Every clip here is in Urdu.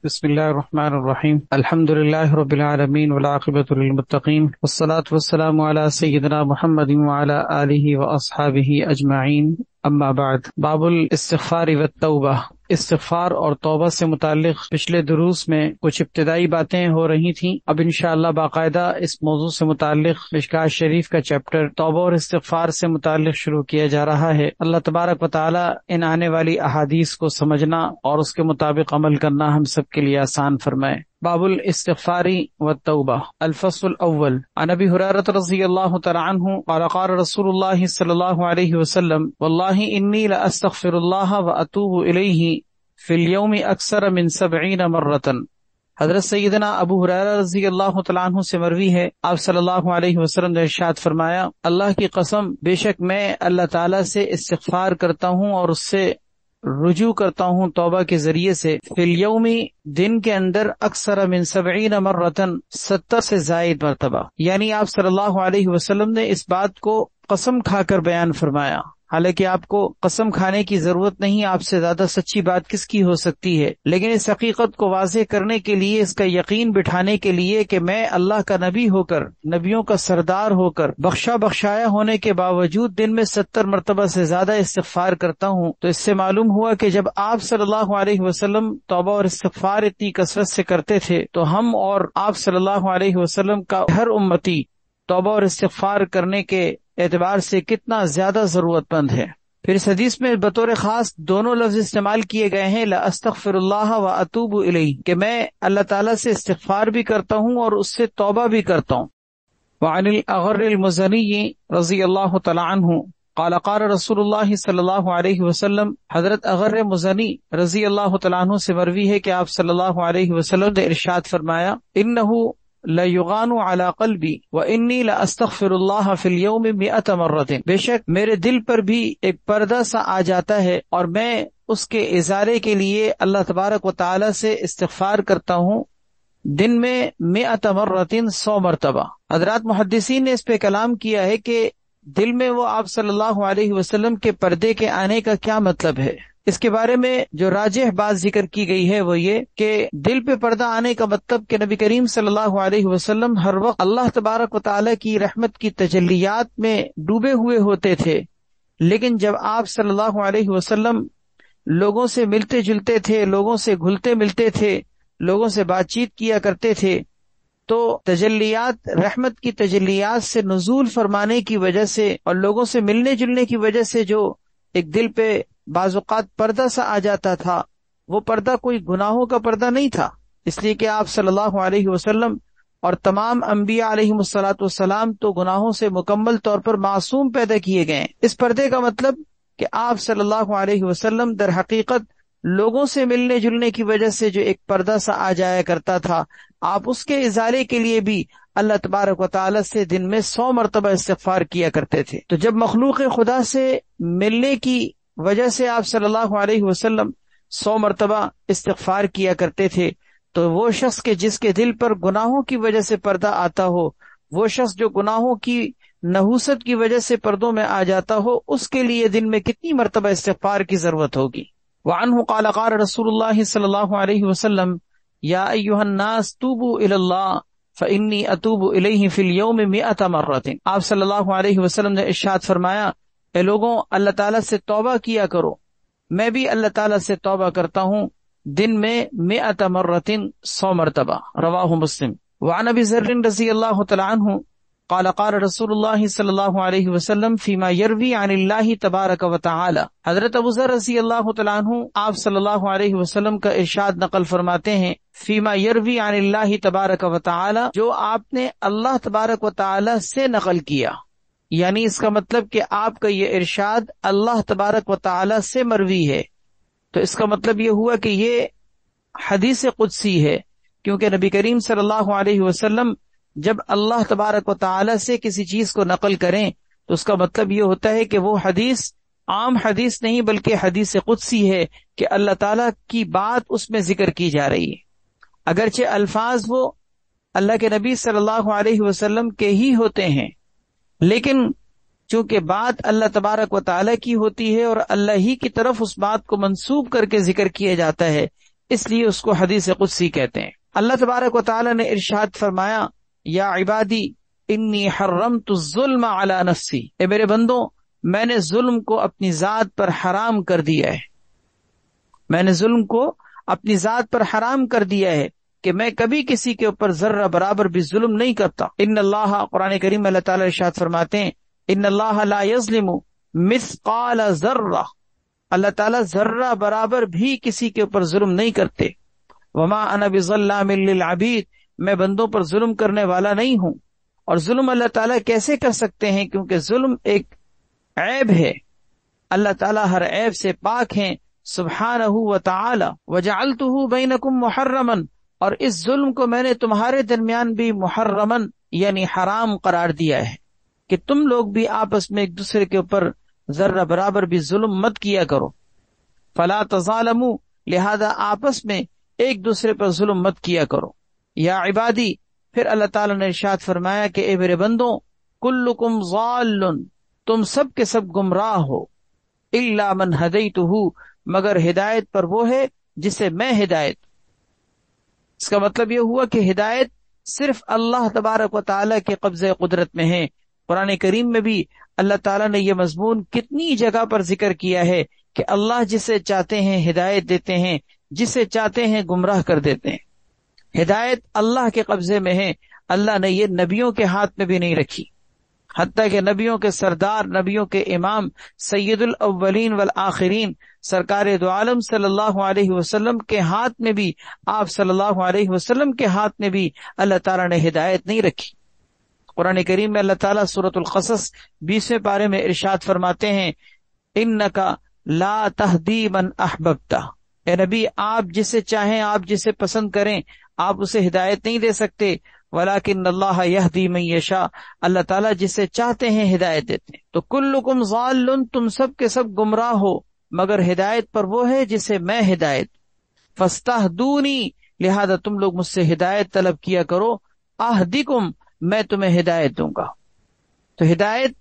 بسم الله الرحمن الرحيم. الحمد لله رب العالمين والعاقبة للمتقين والصلاة والسلام على سيدنا محمد وعلى آله وأصحابه أجمعين. اما بعد. باب الاستغفار والتوبہ. استغفار اور توبہ سے متعلق پچھلے دروس میں کچھ ابتدائی باتیں ہو رہی تھیں. اب انشاءاللہ باقاعدہ اس موضوع سے متعلق مشکوٰۃ شریف کا چیپٹر توبہ اور استغفار سے متعلق شروع کیا جا رہا ہے. اللہ تبارک و تعالی ان آنے والی احادیث کو سمجھنا اور اس کے مطابق عمل کرنا ہم سب کے لیے آسان فرمائے. باب الاستغفار والتوبہ. الفصل الاول. عن ابی ہریرہ رضی اللہ تعالی عنہ قال قال رسول اللہ صلی اللہ علیہ وسلم واللہ انی لاستغفر اللہ واتوب الیہ فی اليوم اکثر من 70 مرۃ. حضرت سیدنا ابو ہریرہ رضی اللہ تعالیٰ عنہ سے مروی ہے، آپ صلی اللہ علیہ وسلم نے ارشاد فرمایا، اللہ کی قسم بے شک میں اللہ تعالیٰ سے استغفار کرتا ہوں اور اس سے رجوع کرتا ہوں توبہ کے ذریعے سے، فی الیومی دن کے اندر، اکثر من 70 مرتن 70 سے زائد مرتبہ. یعنی آپ صلی اللہ علیہ وسلم نے اس بات کو قسم کھا کر بیان فرمایا. حالانکہ آپ کو قسم کھانے کی ضرورت نہیں، آپ سے زیادہ سچی بات کس کی ہو سکتی ہے، لیکن اس حقیقت کو واضح کرنے کے لیے، اس کا یقین بٹھانے کے لیے کہ میں اللہ کا نبی ہو کر، نبیوں کا سردار ہو کر، بخشایا ہونے کے باوجود دن میں 70 مرتبہ سے زیادہ استغفار کرتا ہوں، تو اس سے معلوم ہوا کہ جب آپ صلی اللہ علیہ وسلم توبہ اور استغفار اتنی کثرت سے کرتے تھے تو ہم اور آپ صلی اللہ علیہ وسلم کا ہر امتی توبہ اور استغفار کرنے کے اعتبار سے کتنا زیادہ ضرورت مند ہے. پھر اس حدیث میں بطور خاص دونوں لفظ استعمال کیے گئے ہیں، لاستغفر اللہ واتوب الیہ، کہ میں اللہ تعالیٰ سے استغفار بھی کرتا ہوں اور اس سے توبہ بھی کرتا ہوں. وعن الاغر المزنی رضی اللہ تعالی عنہ قال قال رسول اللہ صلی اللہ علیہ وسلم. حضرت اغر مزنی رضی اللہ تعالیٰ عنہ سے مروی ہے کہ آپ صلی اللہ علیہ وسلم نے ارشاد فرمایا، انہ لَيُغَانُ عَلَى قَلْبِي وَإِنِّي لَأَسْتَغْفِرُ اللَّهَ فِي الْيَوْمِ 100 مرة. بے شک میرے دل پر بھی ایک پردہ سا آ جاتا ہے اور میں اس کے ازالے کے لیے اللہ تبارک و تعالی سے استغفار کرتا ہوں دن میں 100 مرة 100 مرتبہ. حضرات محدثین نے اس پہ کلام کیا ہے کہ دل میں وہ آپ صلی اللہ علیہ وسلم کے پردے کے آنے کا کیا مطلب ہے. اس کے بارے میں جو راجح بات ذکر کی گئی ہے وہ یہ کہ دل پہ پردہ آنے کا مطلب کہ نبی کریم صلی اللہ علیہ وسلم ہر وقت اللہ تبارک و تعالی کی رحمت کی تجلیات میں ڈوبے ہوئے ہوتے تھے، لیکن جب آپ صلی اللہ علیہ وسلم لوگوں سے ملتے جلتے تھے، لوگوں سے گھلتے ملتے تھے، لوگوں سے بات چیت کیا کرتے تھے، تو تجلیات، رحمت کی تجلیات سے نزول فرمانے کی وجہ سے اور لوگوں سے ملنے جلنے کی وجہ سے جو ایک دل پہ بعض اوقات پردہ سا آ جاتا تھا، وہ پردہ کوئی گناہوں کا پردہ نہیں تھا، اس لیے کہ آپ صلی اللہ علیہ وسلم اور تمام انبیاء علیہ السلام تو گناہوں سے مکمل طور پر معصوم پیدا کیے گئے ہیں. اس پردے کا مطلب کہ آپ صلی اللہ علیہ وسلم در حقیقت لوگوں سے ملنے جلنے کی وجہ سے جو ایک پردہ سا آ جایا کرتا تھا، آپ اس کے ازالے کے لیے بھی اللہ تبارک و تعالی سے دن میں 100 مرتبہ استغفار کیا کرتے تھے. تو جب مخلوق خدا سے ملنے کی وجہ سے آپ صلی اللہ علیہ وسلم 100 مرتبہ استغفار کیا کرتے تھے، تو وہ شخص کے جس کے دل پر گناہوں کی وجہ سے پردہ آتا ہو، وہ شخص جو گناہوں کی نحوست کی وجہ سے پردوں میں آ جاتا ہو، اس کے لیے دن میں کتنی مرتبہ استغفار کی ضرورت ہوگی. وعنہ قال قال رسول اللہ صلی اللہ علیہ وسلم یا ایھا الناس توبوا الی اللہ فانی اتوب الیہ فی اليوم 100 مرۃ. آپ صلی اللہ علیہ وسلم نے ارشاد فرمایا، اے لوگوں، اللہ تعالیٰ سے توبہ کیا کرو، میں بھی اللہ تعالیٰ سے توبہ کرتا ہوں دن میں 100 مرۃ 100 مرتبہ. رواہ مسلم. وعن ابی ذر رضی اللہ تعالی عنہ قال قال رسول اللہ صلی اللہ علیہ وسلم فیما یروی عن اللہ تبارک و تعالی. حضرت ابو ذر رضی اللہ تعالی عنہ آپ صلی اللہ علیہ وسلم کا ارشاد نقل فرماتے ہیں، فیما یروی عن اللہ تبارک و تعالی، جو آپ نے اللہ تبارک و تعالی سے نقل کیا. یعنی اس کا مطلب کہ آپ کا یہ ارشاد اللہ تبارک و تعالی سے مروی ہے، تو اس کا مطلب یہ ہوا کہ یہ حدیث قدسی ہے، کیونکہ نبی کریم صلی اللہ علیہ وسلم جب اللہ تبارک و تعالی سے کسی چیز کو نقل کریں تو اس کا مطلب یہ ہوتا ہے کہ وہ حدیث عام حدیث نہیں بلکہ حدیث قدسی ہے، کہ اللہ تعالیٰ کی بات اس میں ذکر کی جا رہی ہے. اگرچہ الفاظ وہ اللہ کے نبی صلی اللہ علیہ وسلم کے ہی ہوتے ہیں، لیکن چونکہ بات اللہ تبارک و تعالیٰ کی ہوتی ہے اور اللہ ہی کی طرف اس بات کو منسوب کر کے ذکر کیا جاتا ہے، اس لیے اس کو حدیث قدسی کہتے ہیں۔ اللہ تبارک و تعالی نے ارشاد فرمایا یا عبادی انی حرمت الظلم علی نفسی، اے میرے بندوں میں نے ظلم کو اپنی ذات پر حرام کر دیا ہے، میں نے ظلم کو اپنی ذات پر حرام کر دیا ہے کہ میں کبھی کسی کے اوپر ذرہ برابر بھی ظلم نہیں کرتا۔ ان اللہ، قرآن کریم میں اللہ تعالی ارشاد فرماتے ہیں ان اللہ لا یظلم مثقال ذرہ، اللہ تعالیٰ ذرہ برابر بھی کسی کے اوپر ظلم نہیں کرتے۔ وما انا بظلام للعبید، میں بندوں پر ظلم کرنے والا نہیں ہوں۔ اور ظلم اللہ تعالیٰ کیسے کر سکتے ہیں؟ کیونکہ ظلم ایک عیب ہے، اللہ تعالیٰ ہر عیب سے پاک ہیں سبحانہ و تعالی۔ وجعلتہ بینکم محرما، اور اس ظلم کو میں نے تمہارے درمیان بھی محرما یعنی حرام قرار دیا ہے کہ تم لوگ بھی آپس میں ایک دوسرے کے اوپر ذرہ برابر بھی ظلم مت کیا کرو۔ فلا تظالموا، لہذا آپس میں ایک دوسرے پر ظلم مت کیا کرو۔ یا عبادی، پھر اللہ تعالیٰ نے ارشاد فرمایا کہ اے میرے بندوں کلکم ضال، تم سب کے سب گمراہ ہو، الا من ہدیتہ، مگر ہدایت پر وہ ہے جسے میں ہدایت۔ اس کا مطلب یہ ہوا کہ ہدایت صرف اللہ تبارک و تعالیٰ کے قبضہ قدرت میں ہے۔ قرآن کریم میں بھی اللہ تعالیٰ نے یہ مضمون کتنی جگہ پر ذکر کیا ہے کہ اللہ جسے چاہتے ہیں ہدایت دیتے ہیں، جسے چاہتے ہیں گمراہ کر دیتے ہیں۔ ہدایت اللہ کے قبضے میں ہے، اللہ نے یہ نبیوں کے ہاتھ میں بھی نہیں رکھی، حتیٰ کہ نبیوں کے سردار، نبیوں کے امام، سید الاولین والآخرین سرکار دو عالم صلی اللہ علیہ وسلم کے ہاتھ میں بھی، آپ صلی اللہ علیہ وسلم کے ہاتھ میں بھی اللہ تعالیٰ نے ہدایت نہیں رکھی۔ قرآن کریم میں اللہ تعالیٰ سورۃ القصص 20ویں پارے میں ارشاد فرماتے ہیں انک لا تہدی من احببت، اے نبی آپ جسے چاہیں، آپ جسے پسند کریں، آپ اسے ہدایت نہیں دے سکتے، ولیکن اللہ یہدی من یشاء، اللہ تعالیٰ جسے چاہتے ہیں ہدایت دیتے ہیں۔ تو کلکم ضال، تم سب کے سب گمراہ ہو مگر ہدایت پر وہ ہے جسے میں ہدایت۔ فاستہدونی، لہذا تم لوگ مجھ سے ہدایت طلب کیا کرو، اہدکم، میں تمہیں ہدایت دوں گا۔ تو ہدایت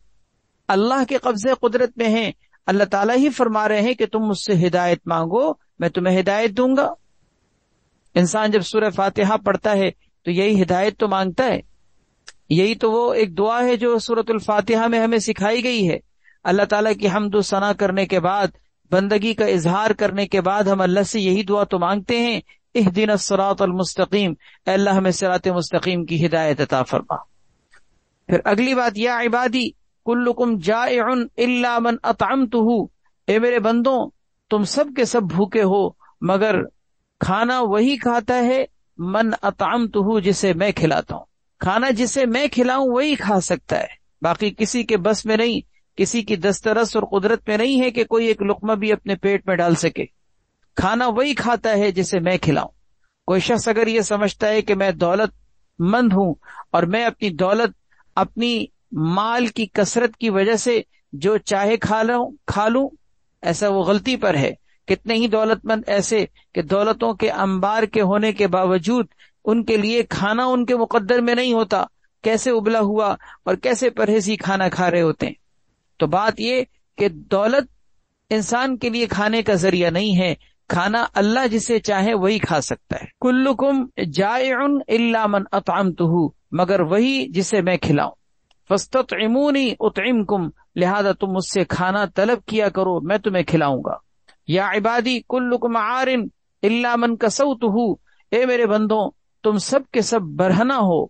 اللہ کے قبضے قدرت میں ہے، اللہ تعالیٰ ہی فرما رہے ہیں کہ تم مجھ سے ہدایت مانگو، میں تمہیں ہدایت دوں گا۔ انسان جب سورہ فاتحہ پڑھتا ہے تو یہی ہدایت تو مانگتا ہے، یہی تو وہ ایک دعا ہے جو سورۃ الفاتحہ میں ہمیں سکھائی گئی ہے۔ اللہ تعالیٰ کی حمد و ثنا کرنے کے بعد، بندگی کا اظہار کرنے کے بعد ہم اللہ سے یہی دعا تو مانگتے ہیں اہدنا الصراط المستقیم، اے اللہ ہمیں صراط مستقیم کی ہدایت عطا فرما۔ پھر اگلی بات یا عبادی کلکم جائع الا من اطعمتہ، اے میرے بندوں تم سب کے سب بھوکے ہو مگر کھانا وہی کھاتا ہے من اطعمتہ، جسے میں کھلاتا ہوں۔ کھانا جسے میں کھلاؤں وہی کھا سکتا ہے، باقی کسی کے بس میں نہیں، کسی کی دسترس اور قدرت میں نہیں ہے کہ کوئی ایک لقمہ بھی اپنے پیٹ میں ڈال سکے۔ کھانا وہی کھاتا ہے جسے میں کھلاؤں۔ کوئی شخص اگر یہ سمجھتا ہے کہ میں دولت مند ہوں اور میں اپنی دولت، اپنی مال کی کثرت کی وجہ سے جو چاہے کھا لوں، ایسا وہ غلطی پر ہے۔ کتنے ہی دولت مند ایسے کہ دولتوں کے انبار کے ہونے کے باوجود ان کے لیے کھانا ان کے مقدر میں نہیں ہوتا، کیسے ابلا ہوا اور کیسے پرہیزی کھانا کھا رہے ہوتے ہیں۔ تو بات یہ کہ دولت انسان کے لیے کھانے کا ذریعہ نہیں ہے، کھانا اللہ جسے چاہے وہی کھا سکتا ہے۔ کلکم جائع الا من اطعمتہ، مگر وہی جسے میں کھلاؤں۔ فاستطعمونی اطعمکم، لہذا تم مجھ سے کھانا طلب کیا کرو، میں تمہیں کھلاؤں گا۔ یا عبادی کلکم عار الا من کسوتہ، اے میرے بندوں تم سب کے سب برہنہ ہو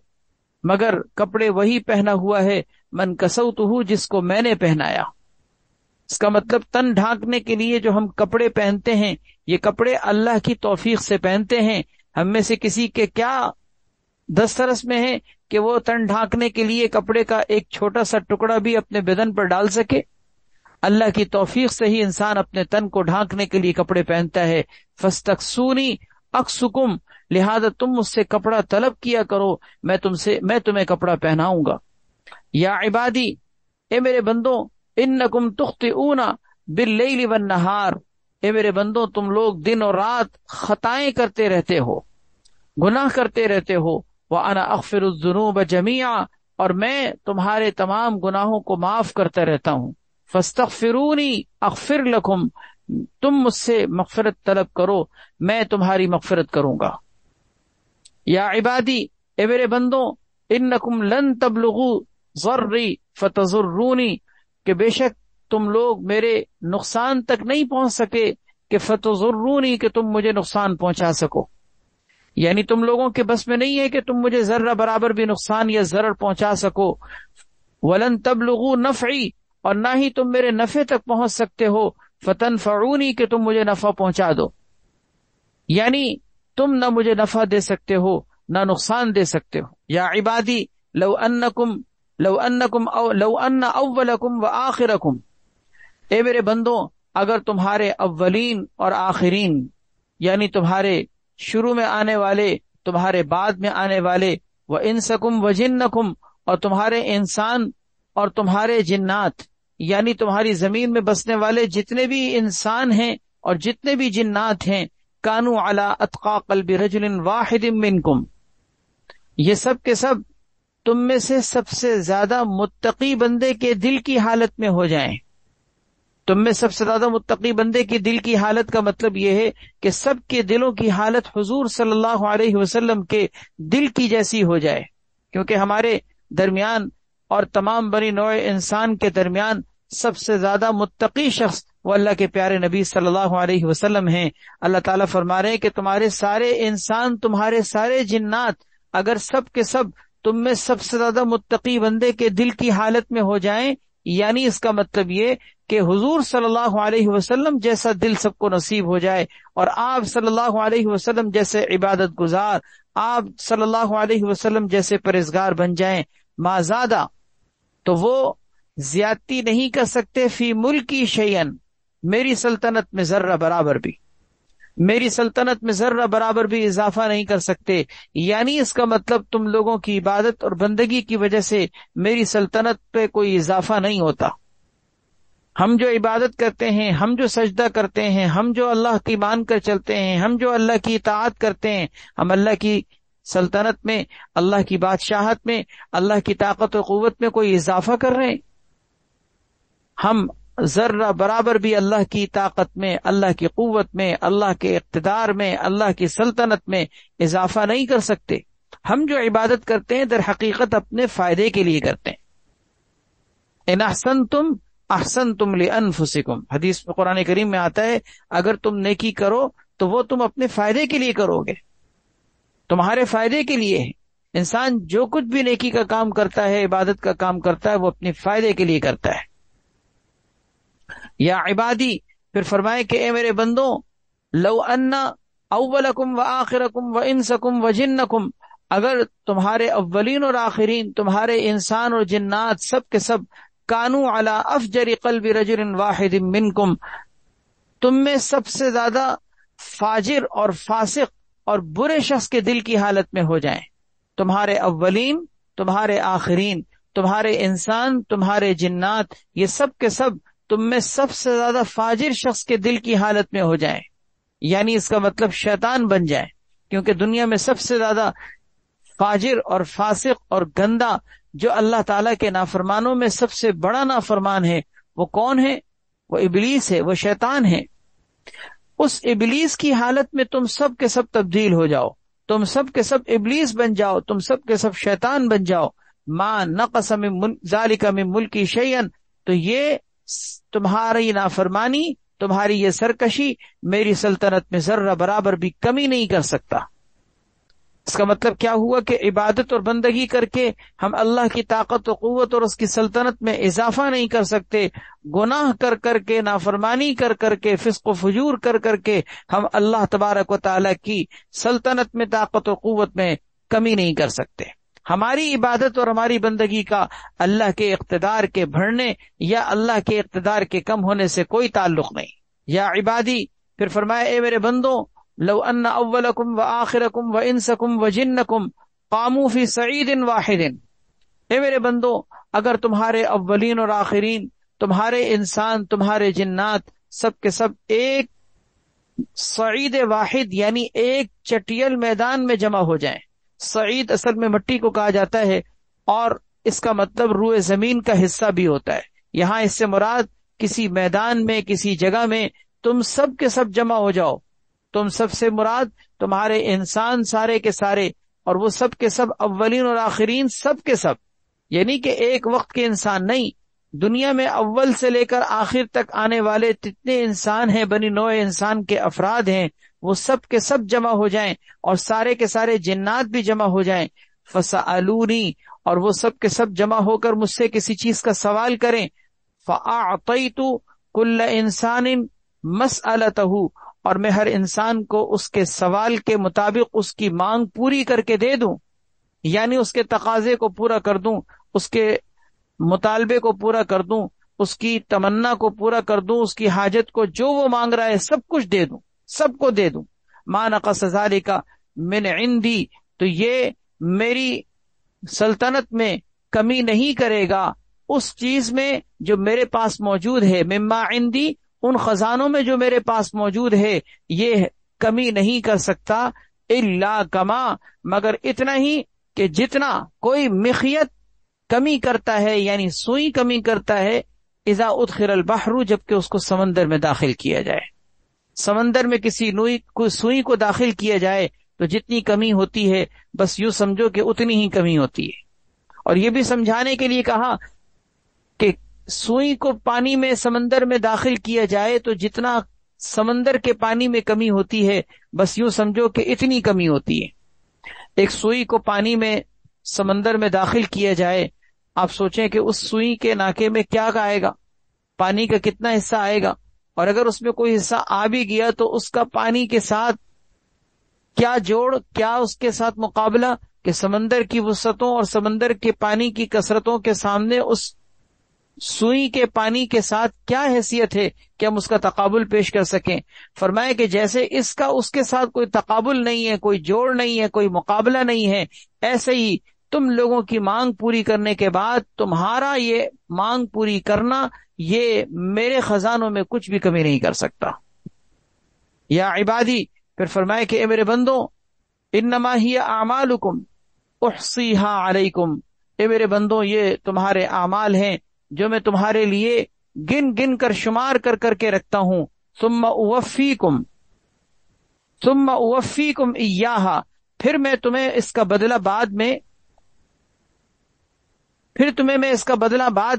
مگر کپڑے وہی پہنا ہوا ہے من کسوتہ، جس کو میں نے پہنایا۔ اس کا مطلب تن ڈھانکنے کے لیے جو ہم کپڑے پہنتے ہیں، یہ کپڑے اللہ کی توفیق سے پہنتے ہیں۔ ہم میں سے کسی کے کیا دسترس میں ہے کہ وہ تن ڈھانکنے کے لیے کپڑے کا ایک چھوٹا سا ٹکڑا بھی اپنے بدن پر ڈال سکے؟ اللہ کی توفیق سے ہی انسان اپنے تن کو ڈھانکنے کے لیے کپڑے پہنتا ہے۔ فاستکسونی اکسکم، لہذا تم مجھ سے کپڑا طلب کیا کرو، میں تمہیں کپڑا پہناؤں گا۔ یا عبادی، اے میرے بندوں انکم تخطئون باللیل والنہار، اے میرے بندوں تم لوگ دن اور رات خطائیں کرتے رہتے ہو، گناہ کرتے رہتے ہو۔ وَأَنَا أَغْفِرُ الذُّنُوبَ جَمِيعًا، اور میں تمہارے تمام گناہوں کو معاف کرتا رہتا ہوں۔ فَاسْتَغْفِرُونِي أَغْفِرْ لَكُمْ، تم مجھ سے مغفرت طلب کرو، میں تمہاری مغفرت کروں گا۔ یا عبادی، اے میرے بندوں، انکم لن تبلغوا ضری فتضرونی، کہ بے شک تم لوگ میرے نقصان تک نہیں پہنچ سکے کہ فتضرونی، کہ تم مجھے نقصان پہنچا سکو، یعنی تم لوگوں کے بس میں نہیں ہے کہ تم مجھے ذرہ برابر بھی نقصان یا ضرر پہنچا سکو۔ ولن تبلغوا نفعی، اور نہ ہی تم میرے نفع تک پہنچ سکتے ہو فتنفعونی، کہ تم مجھے نفع پہنچا دو، یعنی تم نہ مجھے نفع دے سکتے ہو نہ نقصان دے سکتے ہو۔ یا عبادی لو ان اولکم وآخرکم، اے میرے بندوں، اگر تمہارے اولین اور آخرین، یعنی تمہارے شروع میں آنے والے، تمہارے بعد میں آنے والے، وانسکم وجنکم، اور تمہارے انسان اور تمہارے جنات، یعنی تمہاری زمین میں بسنے والے جتنے بھی انسان ہیں اور جتنے بھی جنات ہیں، کانوا علی اتقى قلب رجل واحد منکم، یہ سب کے سب تم میں سے سب سے زیادہ متقی بندے کے دل کی حالت میں ہو جائیں۔ تم میں سب سے زیادہ متقی بندے کی دل کی حالت کا مطلب یہ ہے کہ سب کے دلوں کی حالت حضور صلی اللہ علیہ وسلم کے دل کی جیسی ہو جائے، کیونکہ ہمارے درمیان اور تمام بنی نوع انسان کے درمیان سب سے زیادہ متقی شخص وہ اللہ کے پیارے نبی صلی اللہ علیہ وسلم ہیں۔ اللہ تعالیٰ فرما رہے ہیں کہ تمہارے سارے انسان، تمہارے سارے جنات اگر سب کے سب تم میں سب سے زیادہ متقی بندے کے دل کی حالت میں ہو جائیں، یعنی اس کا مطلب یہ کہ حضور صلی اللہ علیہ وسلم جیسا دل سب کو نصیب ہو جائے، اور آپ صلی اللہ علیہ وسلم جیسے عبادت گزار، آپ صلی اللہ علیہ وسلم جیسے پرہیزگار بن جائیں، ما زیادہ، تو وہ زیادتی نہیں کر سکتے فی ملکی شیئن، میری سلطنت میں ذرہ برابر بھی، میری سلطنت میں ذرہ برابر بھی اضافہ نہیں کر سکتے، یعنی اس کا مطلب تم لوگوں کی عبادت اور بندگی کی وجہ سے میری سلطنت پہ کوئی اضافہ نہیں ہوتا۔ ہم جو عبادت کرتے ہیں، ہم جو سجدہ کرتے ہیں، ہم جو اللہ کی مان کر چلتے ہیں، ہم جو اللہ کی اطاعت کرتے ہیں، ہم اللہ کی سلطنت میں، اللہ کی بادشاہت میں، اللہ کی طاقت و قوت میں کوئی اضافہ کر رہے ہیں؟ ہم ذرہ برابر بھی اللہ کی طاقت میں، اللہ کی قوت میں، اللہ کے اقتدار میں، اللہ کی سلطنت میں اضافہ نہیں کر سکتے۔ ہم جو عبادت کرتے ہیں در حقیقت اپنے فائدے کے لیے کرتے ہیں۔ ان احسنتم احسنتم لانفسکم، حدیث میں قرآن کریم میں آتا ہے اگر تم نیکی کرو تو وہ تم اپنے فائدے کے لیے کرو گے، تمہارے فائدے کے لیے ہے۔ انسان جو کچھ بھی نیکی کا کام کرتا ہے، عبادت کا کام کرتا ہے، وہ اپنے فائدے کے لیے کرتا ہے۔ یا عبادی، پھر فرمائے کہ اے میرے بندوں، لو ان اولکم وآخرکم وانسکم وجنکم، اگر تمہارے اولین اور آخرین، تمہارے انسان اور جنات سب کے سب، کانوا علی افجر قلب رجل واحد منکم، تم میں سب سے زیادہ فاجر اور فاسق اور برے شخص کے دل کی حالت میں ہو جائیں، تمہارے اولین، تمہارے آخرین، تمہارے انسان، تمہارے جنات، یہ سب کے سب تم میں سب سے زیادہ فاجر شخص کے دل کی حالت میں ہو جائیں، یعنی اس کا مطلب شیطان بن جائیں، کیونکہ دنیا میں سب سے زیادہ فاجر اور فاسق اور گندا جو اللہ تعالیٰ کے نافرمانوں میں سب سے بڑا نافرمان ہے، وہ کون ہے؟ وہ ابلیس ہے، وہ شیطان ہے۔ اس ابلیس کی حالت میں تم سب کے سب تبدیل ہو جاؤ، تم سب کے سب ابلیس بن جاؤ، تم سب کے سب شیطان بن جاؤ، ما نقص من ذالک من ملکی شیئا، تو یہ تمہاری نافرمانی، تمہاری یہ سرکشی میری سلطنت میں ذرہ برابر بھی کمی نہیں کر سکتا۔ اس کا مطلب کیا ہوا کہ عبادت اور بندگی کر کے ہم اللہ کی طاقت و قوت اور اس کی سلطنت میں اضافہ نہیں کر سکتے، گناہ کر کر کے، نافرمانی کر کر کے، فسق و فجور کر کر کے ہم اللہ تبارک و تعالی کی سلطنت میں، طاقت و قوت میں کمی نہیں کر سکتے۔ ہماری عبادت اور ہماری بندگی کا اللہ کے اقتدار کے بڑھنے یا اللہ کے اقتدار کے کم ہونے سے کوئی تعلق نہیں۔ یا عبادی، پھر فرمایا اے میرے بندوں، لو ان اولکم وآخرکم وانسکم وجنکم قاموا فی صعید واحد، اے میرے بندوں، اگر تمہارے اولین اور آخرین، تمہارے انسان، تمہارے جنات سب کے سب ایک صعید واحد یعنی ایک چٹیل میدان میں جمع ہو جائیں۔ صعید اصل میں مٹی کو کہا جاتا ہے اور اس کا مطلب روئے زمین کا حصہ بھی ہوتا ہے۔ یہاں اس سے مراد کسی میدان میں، کسی جگہ میں تم سب کے سب جمع ہو جاؤ. تم سب سے مراد تمہارے انسان سارے کے سارے، اور وہ سب کے سب اولین اور آخرین سب کے سب، یعنی کہ ایک وقت کے انسان نہیں، دنیا میں اول سے لے کر آخر تک آنے والے جتنے انسان ہیں، بنی نوع انسان کے افراد ہیں، وہ سب کے سب جمع ہو جائیں، اور سارے کے سارے جنات بھی جمع ہو جائیں. فسألونی، اور وہ سب کے سب جمع ہو کر مجھ سے کسی چیز کا سوال کریں. فأعطیت کل انسان مسألته، اور میں ہر انسان کو اس کے سوال کے مطابق اس کی مانگ پوری کر کے دے دوں، یعنی اس کے تقاضے کو پورا کر دوں، اس کے مطالبے کو پورا کر دوں، اس کی تمنا کو پورا کر دوں، اس کی حاجت کو جو وہ مانگ رہا ہے سب کچھ دے دوں، سب کو دے دوں. ما نقص ذلک من عندی، تو یہ میری سلطنت میں کمی نہیں کرے گا اس چیز میں جو میرے پاس موجود ہے. مما عندی، ان خزانوں میں جو میرے پاس موجود ہے، یہ کمی نہیں کر سکتا. الا کما، مگر اتنا ہی کہ جتنا کوئی مخیت کمی کرتا ہے، یعنی سوئی کمی کرتا ہے، اذا ادخل البحر، جبکہ اس کو سمندر میں داخل کیا جائے. سمندر میں کسی سوئی کو داخل کیا جائے تو جتنی کمی ہوتی ہے بس یوں سمجھو کہ اتنی ہی کمی ہوتی ہے. اور یہ بھی سمجھانے کے لیے کہا کہ سوئی کو پانی میں سمندر میں داخل کیا جائے تو جتنا سمندر کے پانی میں کمی ہوتی ہے بس یوں سمجھو کہ اتنی کمی ہوتی ہے. ایک سوئی کو پانی میں سمندر میں داخل کیا جائے، آپ سوچیں کہ اس سوئی کے ناکے میں کیا آئے گا، پانی کا کتنا حصہ آئے گا، اور اگر اس میں کوئی حصہ آ بھی گیا تو اس کا پانی کے ساتھ کیا جوڑ، کیا اس کے ساتھ مقابلہ، کہ سمندر کی وسعتوں اور سمندر کے پانی کی کثرتوں کے سامنے اس سوئی کے پانی کے ساتھ کیا حیثیت ہے کہ ہم اس کا تقابل پیش کر سکیں. فرمائے کہ جیسے اس کا اس کے ساتھ کوئی تقابل نہیں ہے، کوئی جوڑ نہیں ہے، کوئی مقابلہ نہیں ہے، ایسے ہی تم لوگوں کی مانگ پوری کرنے کے بعد تمہارا یہ مانگ پوری کرنا یہ میرے خزانوں میں کچھ بھی کمی نہیں کر سکتا. یا عبادی، پھر فرمائے کہ اے میرے بندوں، انما ہی اعمالکم احصیھا علیکم، اے میرے بندوں یہ تمہارے اعمال ہیں جو میں تمہارے لیے گن گن کر شمار کر کر کے رکھتا ہوں. ثم اوفیکم ایاھا، پھر میں تمہیں اس کا بدلہ بعد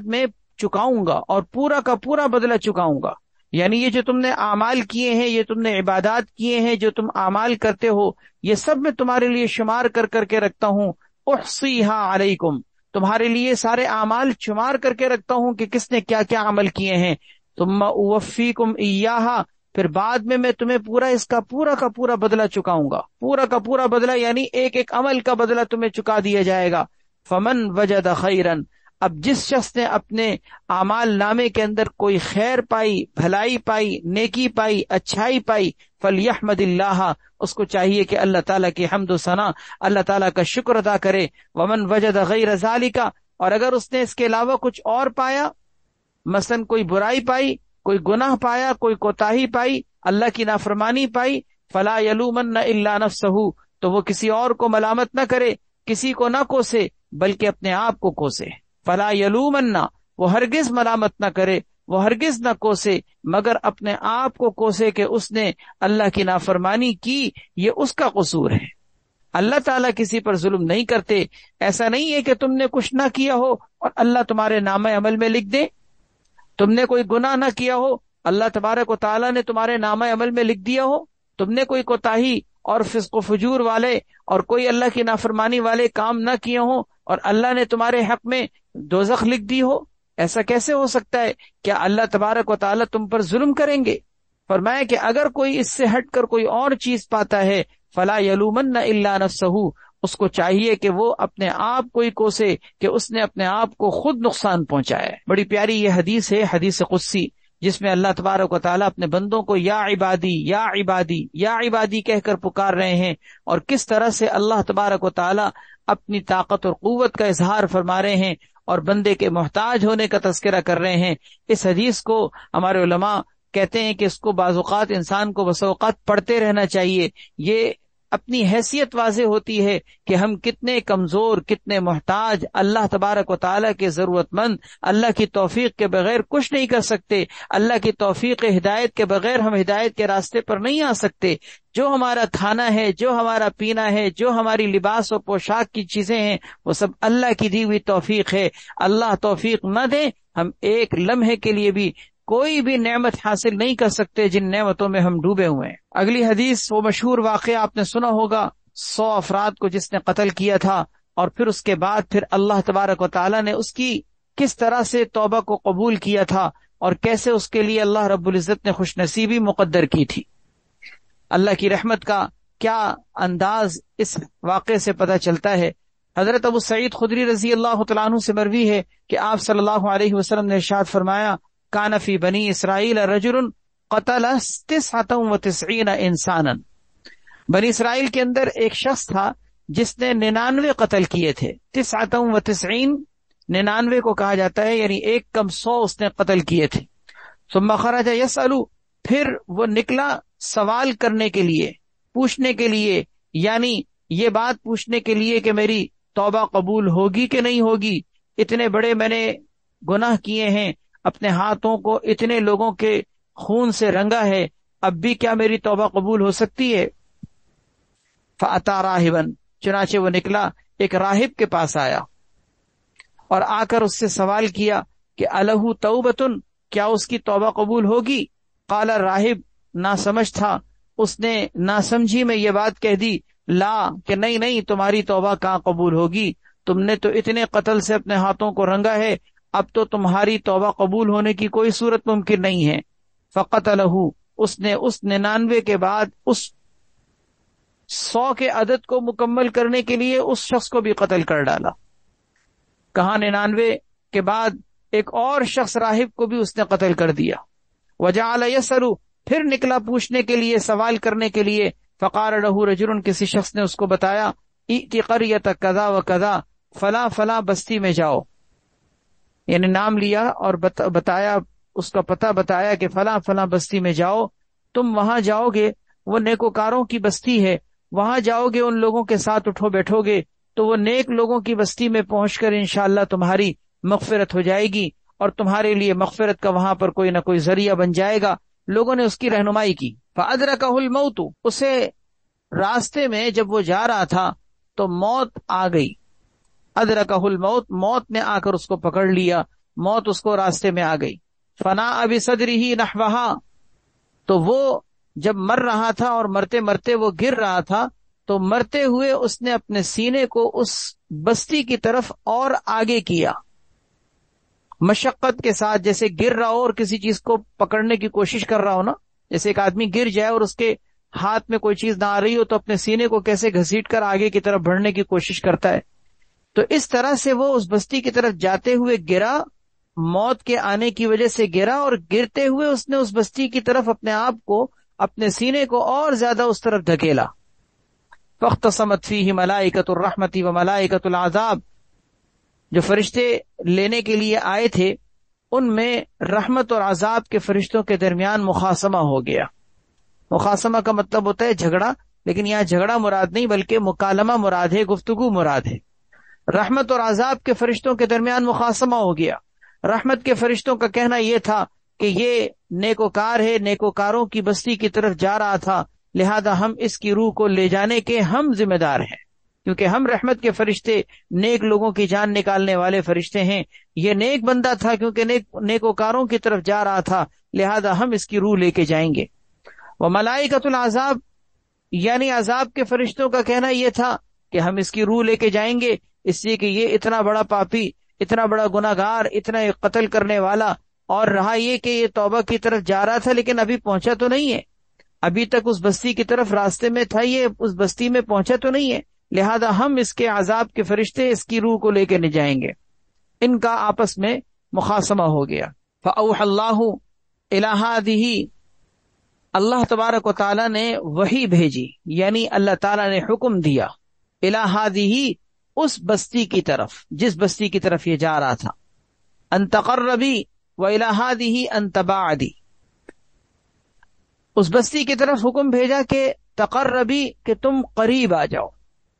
میں چکاؤں گا، اور پورا کا پورا بدلہ چکاؤں گا. یعنی یہ جو تم نے اعمال کیے ہیں، یہ تم نے عبادات کیے ہیں، جو تم اعمال کرتے ہو، یہ سب میں تمہارے لیے شمار کر کر کے رکھتا ہوں. احصیھا علیکم، تمہارے لیے سارے اعمال شمار کر کے رکھتا ہوں کہ کس نے کیا کیا عمل کیے ہیں. ثم اوفیکم ایاھا، پھر بعد میں تمہیں پورا اس کا پورا کا پورا بدلہ چکاؤں گا. پورا کا پورا بدلہ یعنی ایک ایک عمل کا بدلہ تمہیں چکا دیا جائے گا. فمن وجد خیرن، اب جس شخص نے اپنے اعمال نامے کے اندر کوئی خیر پائی، بھلائی پائی، نیکی پائی، اچھائی پائی، فلیحمد اللہ، اس کو چاہیے کہ اللہ تعالیٰ کی حمد و ثنا، اللہ تعالیٰ کا شکر ادا کرے. ومن وجد غیر ذالک، اور اگر اس نے اس کے علاوہ کچھ اور پایا، مثلا کوئی برائی پائی، کوئی گناہ پایا، کوئی کوتاہی پائی، اللہ کی نافرمانی پائی، فلا یلومن الا نفسہ، تو وہ کسی اور کو ملامت نہ کرے، کسی کو نہ کوسے بلکہ اپنے آپ کو کوسے. فلا یلومن، وہ ہرگز ملامت نہ کرے، وہ ہرگز نہ کوسے مگر اپنے آپ کو کوسے کہ اس نے اللہ کی نافرمانی کی، یہ اس کا قصور ہے. اللہ تعالیٰ کسی پر ظلم نہیں کرتے. ایسا نہیں ہے کہ تم نے کچھ نہ کیا ہو اور اللہ تمہارے نامہ عمل میں لکھ دے. تم نے کوئی گناہ نہ کیا ہو، اللہ تبارک و تعالیٰ نے تمہارے نامہ عمل میں لکھ دیا ہو. تم نے کوئی کوتاہی اور فسق و فجور والے اور کوئی اللہ کی نافرمانی والے کام نہ کیے ہوں اور اللہ نے تمہارے حق میں دوزخ لکھ دی ہو. ایسا کیسے ہو سکتا ہے؟ کیا اللہ تبارک و تعالیٰ تم پر ظلم کریں گے؟ فرمایا کہ اگر کوئی اس سے ہٹ کر کوئی اور چیز پاتا ہے، فلا یلومن الا نفسہ، اس کو چاہیے کہ وہ اپنے آپ کو ہی کوسے کہ اس نے اپنے آپ کو خود نقصان پہنچایا ہے. بڑی پیاری یہ حدیث ہے، حدیث قدسی، جس میں اللہ تبارک و تعالیٰ اپنے بندوں کو یا عبادی یا عبادی یا عبادی کہہ کر پکار رہے ہیں، اور کس طرح سے اللہ تبارک و تعالیٰ اپنی طاقت اور قوت کا اظہار فرما رہے ہیں اور بندے کے محتاج ہونے کا تذکرہ کر رہے ہیں. اس حدیث کو ہمارے علماء کہتے ہیں کہ اس کو بعض اوقات انسان کو بس اوقات پڑھتے رہنا چاہیے. یہ اپنی حیثیت واضح ہوتی ہے کہ ہم کتنے کمزور، کتنے محتاج، اللہ تبارک و تعالیٰ کے ضرورت مند، اللہ کی توفیق کے بغیر کچھ نہیں کر سکتے، اللہ کی توفیق ہدایت کے بغیر ہم ہدایت کے راستے پر نہیں آ سکتے۔ جو ہمارا کھانا ہے، جو ہمارا پینا ہے، جو ہماری لباس و پوشاک کی چیزیں ہیں، وہ سب اللہ کی دی ہوئی توفیق ہے۔ اللہ توفیق نہ دے، ہم ایک لمحے کے لیے بھی کوئی بھی نعمت حاصل نہیں کر سکتے جن نعمتوں میں ہم ڈوبے ہوئے ہیں۔ اگلی حدیث وہ مشہور واقعہ آپ نے سنا ہوگا، 100 افراد کو جس نے قتل کیا تھا، اور پھر اس کے بعد پھر اللہ تبارک و تعالیٰ نے اس کی کس طرح سے توبہ کو قبول کیا تھا، اور کیسے اس کے لیے اللہ رب العزت نے خوش نصیبی مقدر کی تھی۔ اللہ کی رحمت کا کیا انداز اس واقعے سے پتہ چلتا ہے۔ حضرت ابو سعید خدری رضی اللہ تعالیٰ عنہ سے مروی ہے کہ آپ صلی اللہ علیہ وسلم نے ارشاد فرمایا، کان فی بنی اسرائیل رجل قتل 99 انسانا، بنی اسرائیل کے اندر ایک شخص تھا جس نے 99 قتل کیے تھے۔ 99 99 کو کہا جاتا ہے، یعنی ایک کم 100 اس نے قتل کیے تھے۔ ثم خرج یسأل، پھر وہ نکلا سوال کرنے کے لیے، پوچھنے کے لیے، یعنی یہ بات پوچھنے کے لیے کہ میری توبہ قبول ہوگی کہ نہیں ہوگی، اتنے بڑے میں نے گناہ کیے ہیں، اپنے ہاتھوں کو اتنے لوگوں کے خون سے رنگا ہے، اب بھی کیا میری توبہ قبول ہو سکتی ہے؟ فأتى راہبا، چنانچہ وہ نکلا ایک راہب کے پاس آیا اور آ کر اس سے سوال کیا کہ الہ توبۃ، کیا اس کی توبہ قبول ہوگی؟ قال، راہب ناسمجھ تھا، اس نے ناسمجھی میں یہ بات کہہ دی، لا، کہ نہیں نہیں، تمہاری توبہ کہاں قبول ہوگی، تم نے تو اتنے قتل سے اپنے ہاتھوں کو رنگا ہے، اب تو تمہاری توبہ قبول ہونے کی کوئی صورت ممکن نہیں ہے۔ فقتلہ، اس نے اس 99 کے بعد اس 100 کے عدد کو مکمل کرنے کے لیے اس شخص کو بھی قتل کر ڈالا۔ کہاں 99 کے بعد ایک اور شخص راہب کو بھی اس نے قتل کر دیا۔ وجعل یسأل، پھر نکلا پوچھنے کے لیے، سوال کرنے کے لیے۔ فقال له رجل، کسی شخص نے اس کو بتایا، ائت قریۃ کذا و کذا، فلاں فلاں بستی میں جاؤ، یعنی نام لیا اور بتایا، اس کا پتہ بتایا کہ فلاں فلاں بستی میں جاؤ، تم وہاں جاؤ گے، وہ نیکوکاروں کی بستی ہے، وہاں جاؤ گے، ان لوگوں کے ساتھ اٹھو بیٹھو گے تو وہ نیک لوگوں کی بستی میں پہنچ کر انشاءاللہ تمہاری مغفرت ہو جائے گی، اور تمہارے لیے مغفرت کا وہاں پر کوئی نہ کوئی ذریعہ بن جائے گا۔ لوگوں نے اس کی رہنمائی کی۔ فأدرکہ الموت، اسے راستے میں جب وہ جا رہا تھا تو موت آ گئی۔ ادرکہ الموت، موت نے آ کر اس کو پکڑ لیا، موت اس کو راستے میں آ گئی۔ فناء بصدرہ نحوہا، تو وہ جب مر رہا تھا اور مرتے مرتے وہ گر رہا تھا، تو مرتے ہوئے اس نے اپنے سینے کو اس بستی کی طرف اور آگے کیا، مشقت کے ساتھ، جیسے گر رہا ہو اور کسی چیز کو پکڑنے کی کوشش کر رہا ہو نا، جیسے ایک آدمی گر جائے اور اس کے ہاتھ میں کوئی چیز نہ آ رہی ہو تو اپنے سینے کو کیسے گھسیٹ کر آگے کی طرف بڑھنے کی کوشش کرتا ہے، تو اس طرح سے وہ اس بستی کی طرف جاتے ہوئے گرا، موت کے آنے کی وجہ سے گرا، اور گرتے ہوئے اس نے اس بستی کی طرف اپنے آپ کو، اپنے سینے کو اور زیادہ اس طرف دھکیلا۔ فاختصمت فیہ ملائکۃ الرحمۃ و ملائکۃ العذاب، جو فرشتے لینے کے لیے آئے تھے ان میں رحمت اور عذاب کے فرشتوں کے درمیان مخاصمہ ہو گیا۔ مخاصمہ کا مطلب ہوتا ہے جھگڑا، لیکن یہاں جھگڑا مراد نہیں بلکہ مکالمہ مراد ہے، گفتگو مراد ہے۔ رحمت اور عذاب کے فرشتوں کے درمیان مخاصمہ ہو گیا۔ رحمت کے فرشتوں کا کہنا یہ تھا کہ یہ نیکوکار ہے، نیکوکاروں کی بستی کی طرف جا رہا تھا، لہذا ہم اس کی روح کو لے جانے کے ہم ذمہ دار ہیں، کیونکہ ہم رحمت کے فرشتے، نیک لوگوں کی جان نکالنے والے فرشتے ہیں۔ یہ نیک بندہ تھا کیونکہ نیکوکاروں کی طرف جا رہا تھا، لہذا ہم اس کی روح لے کے جائیں گے۔ وملائکۃ العذاب، یعنی عذاب کے فرشتوں کا کہنا یہ تھا کہ ہم اس کی روح لے کے جائیں گے، اس لیے کہ یہ اتنا بڑا پاپی، اتنا بڑا گناہگار، اتنا قتل کرنے والا، اور رہا یہ کہ یہ توبہ کی طرف جا رہا تھا لیکن ابھی پہنچا تو نہیں ہے، ابھی تک اس بستی کی طرف راستے میں تھا، یہ اس بستی میں پہنچا تو نہیں ہے، لہذا ہم اس کے عذاب کے فرشتے اس کی روح کو لے کے نہیں جائیں گے۔ ان کا آپس میں مخاصمہ ہو گیا۔ فأوحى اللہ الی ہذہ، اللہ تبارک و تعالیٰ نے وحی بھیجی، یعنی اللہ تعالیٰ نے حکم دیا، الی ہذہ، اس بستی کی طرف جس بستی کی طرف یہ جا رہا تھا، ان تقربی والی ہذہ ان تباعدی، اس بستی کی طرف حکم بھیجا کہ تقربی کہ تم قریب آ جاؤ،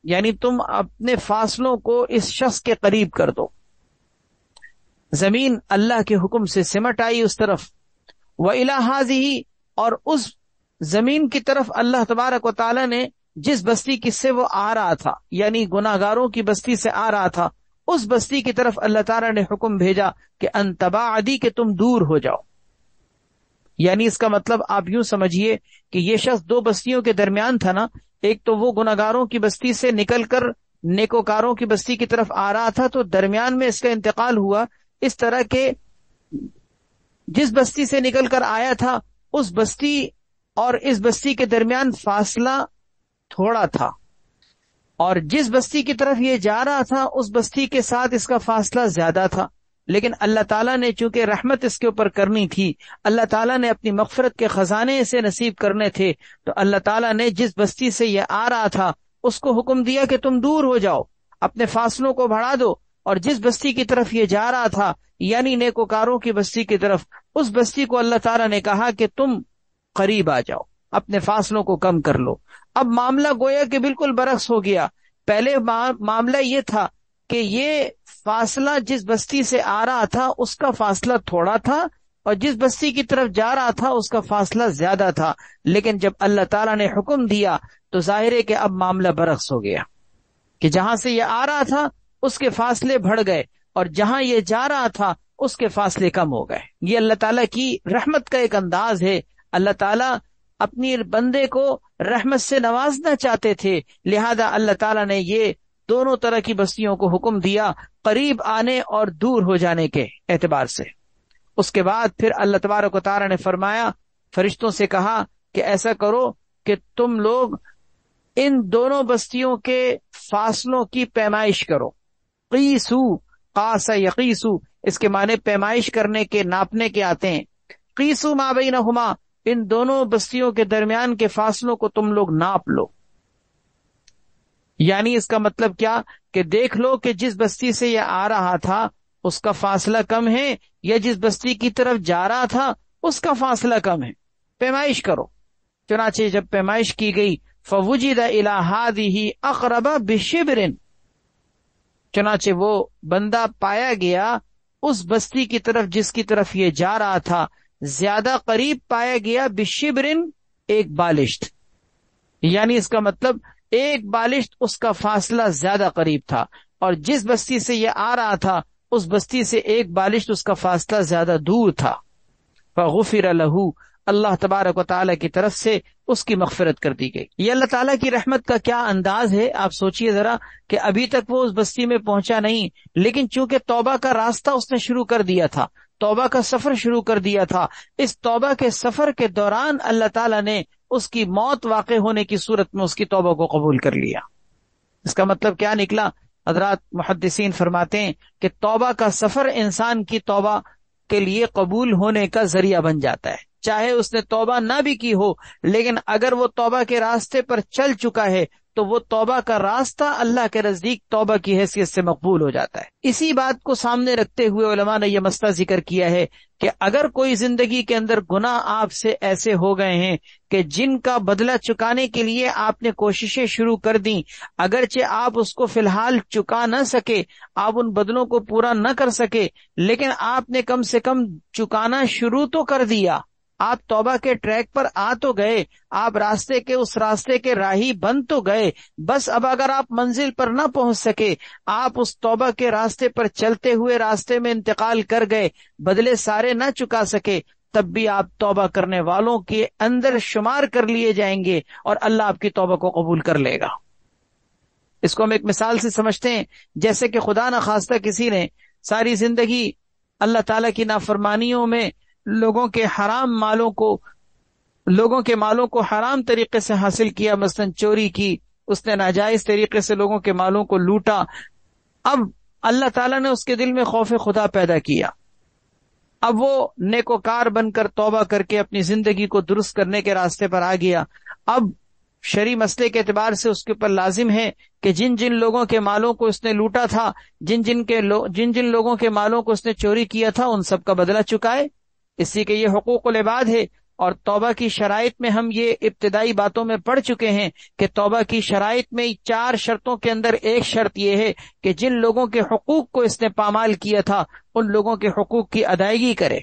یعنی تم اپنے فاصلوں کو اس شخص کے قریب کر دو۔ زمین اللہ کے حکم سے سمٹ آئی اس طرف، وَإِلَىٰ هَٰذِهِ، اور اس زمین کی طرف اللہ تبارک و تعالی نے جس بستی کی سے وہ آ رہا تھا، یعنی گناہگاروں کی بستی سے آ رہا تھا، اس بستی کی طرف اللہ تعالی نے حکم بھیجا کہ ان تباعدی کہ تم دور ہو جاؤ۔ یعنی اس کا مطلب آپ یوں سمجھیے کہ یہ شخص دو بستیوں کے درمیان تھا نا، ایک تو وہ گناہگاروں کی بستی سے نکل کر نیکوکاروں کی بستی کی طرف آ رہا تھا، تو درمیان میں اس کا انتقال ہوا، اس طرح کہ جس بستی سے نکل کر آیا تھا اس بستی اور اس بستی کے درمیان فاصلہ تھوڑا تھا، اور جس بستی کی طرف یہ جا رہا تھا اس بستی کے ساتھ اس کا فاصلہ زیادہ تھا، لیکن اللہ تعالیٰ نے چونکہ رحمت اس کے اوپر کرنی تھی، اللہ تعالیٰ نے اپنی مغفرت کے خزانے اسے نصیب کرنے تھے، تو اللہ تعالیٰ نے جس بستی سے یہ آ رہا تھا اس کو حکم دیا کہ تم دور ہو جاؤ، اپنے فاصلوں کو بڑھا دو، اور جس بستی کی طرف یہ جا رہا تھا یعنی نیکوکاروں کی بستی کی طرف، اس بستی کو اللہ تعالیٰ نے کہا کہ تم قریب آ جاؤ، اپنے فاصلوں کو کم کر لو۔ اب معاملہ گویا کہ بالکل برعکس ہو گیا۔ پہلے معاملہ یہ تھا کہ یہ فاصلہ جس بستی سے آ رہا تھا اس کا فاصلہ تھوڑا تھا، اور جس بستی کی طرف جا رہا تھا اس کا فاصلہ زیادہ تھا، لیکن جب اللہ تعالیٰ نے حکم دیا تو ظاہر ہے کہ اب معاملہ برعکس ہو گیا، کہ جہاں سے یہ آ رہا تھا اس کے فاصلے بڑھ گئے، اور جہاں یہ جا رہا تھا اس کے فاصلے کم ہو گئے۔ یہ اللہ تعالیٰ کی رحمت کا ایک انداز ہے۔ اللہ تعالیٰ اپنی بندے کو رحمت سے نوازنا چاہتے تھے، لہذا اللہ تعالیٰ نے یہ دونوں طرح کی بستیوں کو حکم دیا، قریب آنے اور دور ہو جانے کے اعتبار سے۔ اس کے بعد پھر اللہ تبارک و تعالیٰ نے فرمایا، فرشتوں سے کہا کہ ایسا کرو کہ تم لوگ ان دونوں بستیوں کے فاصلوں کی پیمائش کرو۔ قیسو، قاس یقیسو، اس کے معنی پیمائش کرنے کے، ناپنے کے آتے ہیں۔ قیسو ما بینہما، ان دونوں بستیوں کے درمیان کے فاصلوں کو تم لوگ ناپ لو۔ یعنی اس کا مطلب کیا کہ دیکھ لو کہ جس بستی سے یہ آ رہا تھا اس کا فاصلہ کم ہے، یا جس بستی کی طرف جا رہا تھا اس کا فاصلہ کم ہے، پیمائش کرو۔ چنانچہ جب پیمائش کی گئی فَوُجِدَ إِلَىٰ هَٰذِهِ أَقْرَبَ بِشِبْرٍ، چنانچہ وہ بندہ پایا گیا اس بستی کی طرف جس کی طرف یہ جا رہا تھا، زیادہ قریب پایا گیا، بشبرن، ایک بالشت، یعنی اس کا مطلب ایک بالشت اس کا فاصلہ زیادہ قریب تھا، اور جس بستی سے یہ آ رہا تھا اس بستی سے ایک بالشت اس کا فاصلہ زیادہ دور تھا۔ فغفر لہ، اللہ تبارک و تعالیٰ کی طرف سے اس کی مغفرت کر دی گئی۔ یہ اللہ تعالیٰ کی رحمت کا کیا انداز ہے، آپ سوچئے ذرا کہ ابھی تک وہ اس بستی میں پہنچا نہیں، لیکن چونکہ توبہ کا راستہ اس نے شروع کر دیا تھا، توبہ کا سفر شروع کر دیا تھا، اس توبہ کے سفر کے دوران اللہ تعالیٰ نے اس کی موت واقع ہونے کی صورت میں اس کی توبہ کو قبول کر لیا۔ اس کا مطلب کیا نکلا؟ حضرات محدثین فرماتے ہیں کہ توبہ کا سفر انسان کی توبہ کے لیے قبول ہونے کا ذریعہ بن جاتا ہے، چاہے اس نے توبہ نہ بھی کی ہو، لیکن اگر وہ توبہ کے راستے پر چل چکا ہے تو وہ توبہ کا راستہ اللہ کے نزدیک توبہ کی حیثیت سے مقبول ہو جاتا ہے۔ اسی بات کو سامنے رکھتے ہوئے علماء نے یہ مسئلہ ذکر کیا ہے کہ اگر کوئی زندگی کے اندر گناہ آپ سے ایسے ہو گئے ہیں کہ جن کا بدلہ چکانے کے لیے آپ نے کوششیں شروع کر دیں، اگرچہ آپ اس کو فی الحال چکا نہ سکے، آپ ان بدلوں کو پورا نہ کر سکے، لیکن آپ نے کم سے کم چکانا شروع تو کر دیا، آپ توبہ کے ٹریک پر آ تو گئے، آپ اس راستے کے راہی بن تو گئے، بس اب اگر آپ منزل پر نہ پہنچ سکے، آپ اس توبہ کے راستے پر چلتے ہوئے راستے میں انتقال کر گئے، بدلے سارے نہ چکا سکے، تب بھی آپ توبہ کرنے والوں کے اندر شمار کر لیے جائیں گے اور اللہ آپ کی توبہ کو قبول کر لے گا۔ اس کو ہم ایک مثال سے سمجھتے ہیں، جیسے کہ خدا نخواستہ کسی نے ساری زندگی اللہ تعالیٰ کی نافرمانیوں میں لوگوں کے مالوں کو حرام طریقے سے حاصل کیا، مثلا چوری کی، اس نے ناجائز طریقے سے لوگوں کے مالوں کو لوٹا، اب اللہ تعالیٰ نے اس کے دل میں خوف خدا پیدا کیا، اب وہ نیکوکار بن کر توبہ کر کے اپنی زندگی کو درست کرنے کے راستے پر آ گیا۔ اب شرعی مسئلے کے اعتبار سے اس کے اوپر لازم ہے کہ جن جن لوگوں کے مالوں کو اس نے لوٹا تھا، جن جن لوگوں کے مالوں کو اس نے چوری کیا تھا، ان سب کا بدلہ چکائے، اسی کے یہ حقوق العباد ہے، اور توبہ کی شرائط میں ہم یہ ابتدائی باتوں میں پڑھ چکے ہیں کہ توبہ کی شرائط میں 4 شرطوں کے اندر ایک شرط یہ ہے کہ جن لوگوں کے حقوق کو اس نے پامال کیا تھا ان لوگوں کے حقوق کی ادائیگی کرے.